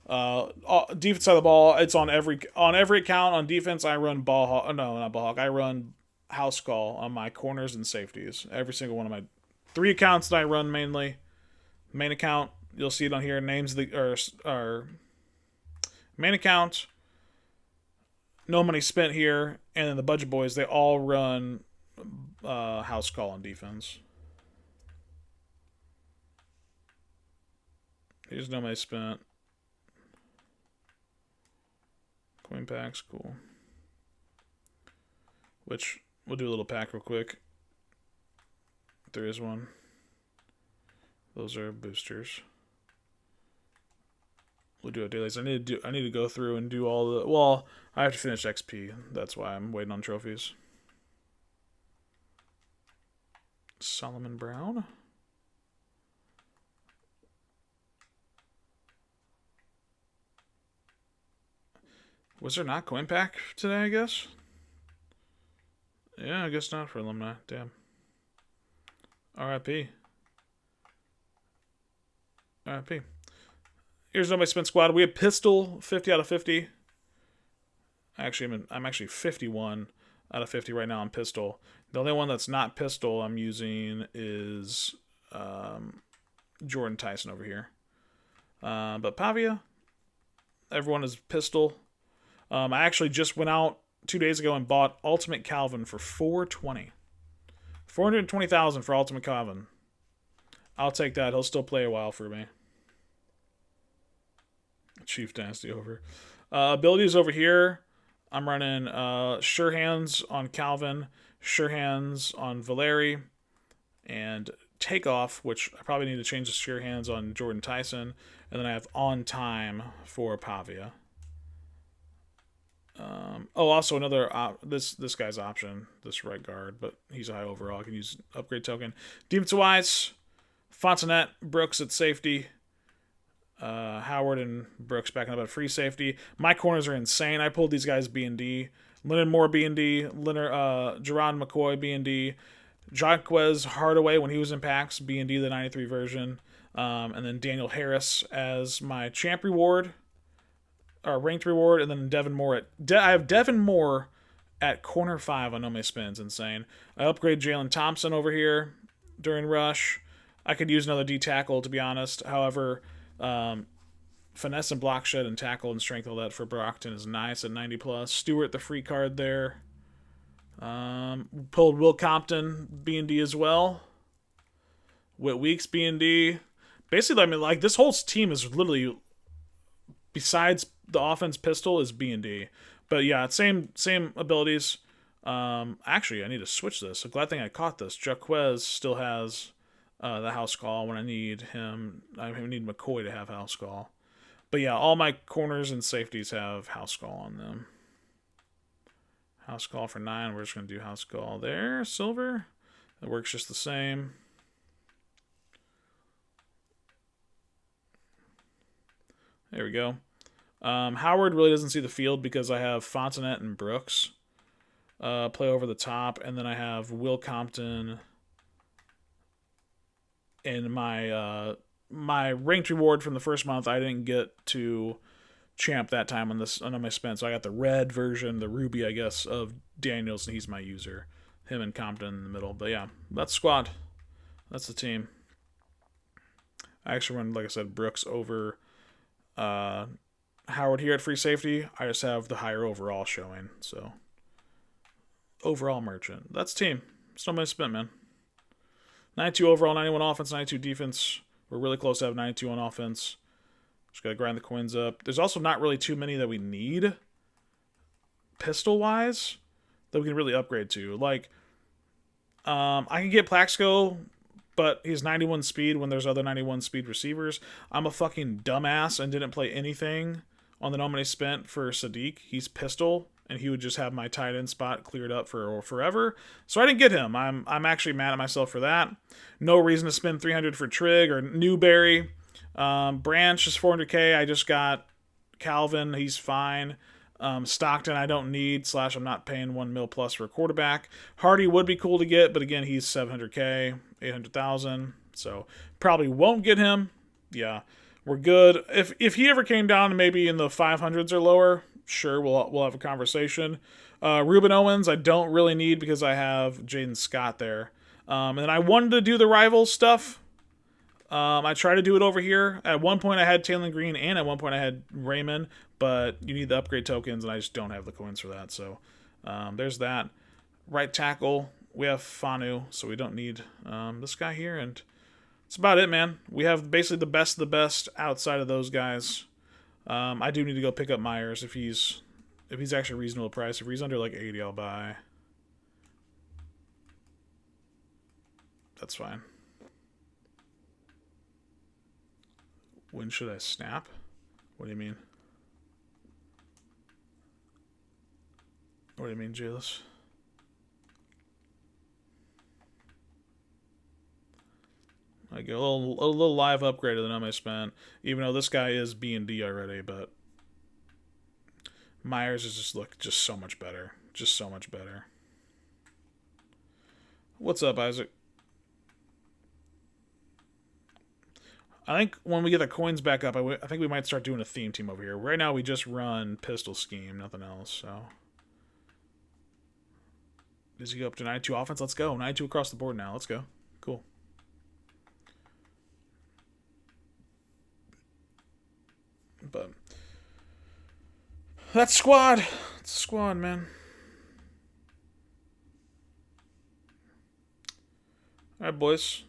Defense side of the ball. It's on every account on defense. I run ball hawk. No, not ball hawk. I run house call on my corners and safeties. Every single one of my 3 accounts that I run mainly. Main account, you'll see it on here. Names of the main account. No money spent here, and then the budget boys. They all run house call on defense. Here's no money spent. Coin packs, cool. Which we'll do a little pack real quick. There is one. Those are boosters. We'll do it dailies. I need to go through and do all the. Well, I have to finish XP. That's why I'm waiting on trophies. Solomon Brown. Was there not coin pack today? I guess. Yeah, I guess not for alumni. Damn. RIP. RIP. Here's my spin squad. We have pistol 50 out of 50. Actually, I'm actually 51 out of 50 right now on pistol. The only one that's not pistol I'm using is Jordan Tyson over here. But Pavia, everyone is pistol. I actually just went out 2 days ago and bought Ultimate Calvin for $420. $420,000 for Ultimate Calvin. I'll take that. He'll still play a while for me. Chief Dynasty over. Abilities over here. I'm running Sure Hands on Calvin, Sure Hands on Valeri, and Takeoff, which I probably need to change to Sure Hands on Jordan Tyson, and then I have On Time for Pavia. Also another this guy's option, this right guard, but he's a high overall. I can use upgrade token. Defensive wise, Fontenette, Brooks at safety. Howard and Brooks backing up at free safety. My corners are insane. I pulled these guys B&D. Leonard Moore B&D. Jerron McCoy B&D. Jaquez Hardaway when he was in packs B&D the 93 version. And then Daniel Harris as my champ reward. Or ranked reward. And then Devin Moore I have Devin Moore at corner 5 on No My Spins. Insane. I upgrade Jalen Thompson over here during rush. I could use another D tackle to be honest. However, finesse and block shed and tackle and strength, all that for Brockton is nice at 90 plus. Stewart, the free card there. Pulled Will Compton B&D as well. Whit Weeks B&D. Basically, I mean, like this whole team is literally besides the offense pistol is B&D. But yeah, same abilities. Actually, I need to switch this. A glad thing I caught this. Jaquez still has the house call when I need him. I need McCoy to have house call. But yeah, all my corners and safeties have house call on them. House call for 9. We're just going to do house call there. Silver. It works just the same. There we go. Howard really doesn't see the field because I have Fontenette and Brooks play over the top, and then I have Will Compton in my ranked reward from the first month. I didn't get to champ that time on my spend, so I got the red version, the ruby, I guess, of Daniels, and he's my user. Him and Compton in the middle. But yeah, that's squad. That's the team. I actually run, like I said, Brooks over Howard here at free safety. I just have the higher overall showing. So overall merchant. That's team. It's not my spent, man. 92 overall, 91 offense, 92 defense. We're really close to have 92 on offense. Just gotta grind the coins up. There's also not really too many that we need pistol-wise that we can really upgrade to. Like, I can get Plaxico, but he's 91 speed when there's other 91 speed receivers. I'm a fucking dumbass and didn't play anything on the nominee spent for Sadiq. He's pistol, and he would just have my tight end spot cleared up for forever. So I didn't get him. I'm actually mad at myself for that. No reason to spend 300 for Trig or Newberry. Branch is 400k. I just got Calvin. He's fine. Stockton I don't need, / I'm not paying $1 million plus for a quarterback. Hardy would be cool to get, but again, he's 700k, 800,000. So probably won't get him. Yeah, we're good. If he ever came down maybe in the 500s or lower, sure, we'll have a conversation. Ruben Owens I don't really need because I have Jaden Scott there. And I wanted to do the rival stuff. I tried to do it over here. At one point I had Taylor Green, and at one point I had Raymond, but you need the upgrade tokens, and I just don't have the coins for that. So there's that. Right tackle, we have Fanu, so we don't need this guy here, and that's about it, man. We have basically the best of the best outside of those guys. I do need to go pick up Myers if he's actually reasonable price. If he's under like 80, I'll buy. That's fine. When should I snap? What do you mean? What do you mean, Jailus? I get a little live upgrade than I spent, even though this guy is B&D already, but Myers is just so much better. Just so much better. What's up, Isaac? I think when we get the coins back up, I think we might start doing a theme team over here. Right now, we just run pistol scheme, nothing else. So, does he go up to 92 offense? Let's go. 92 across the board now. Let's go. Cool. But that's squad. It's squad, man. All right, boys.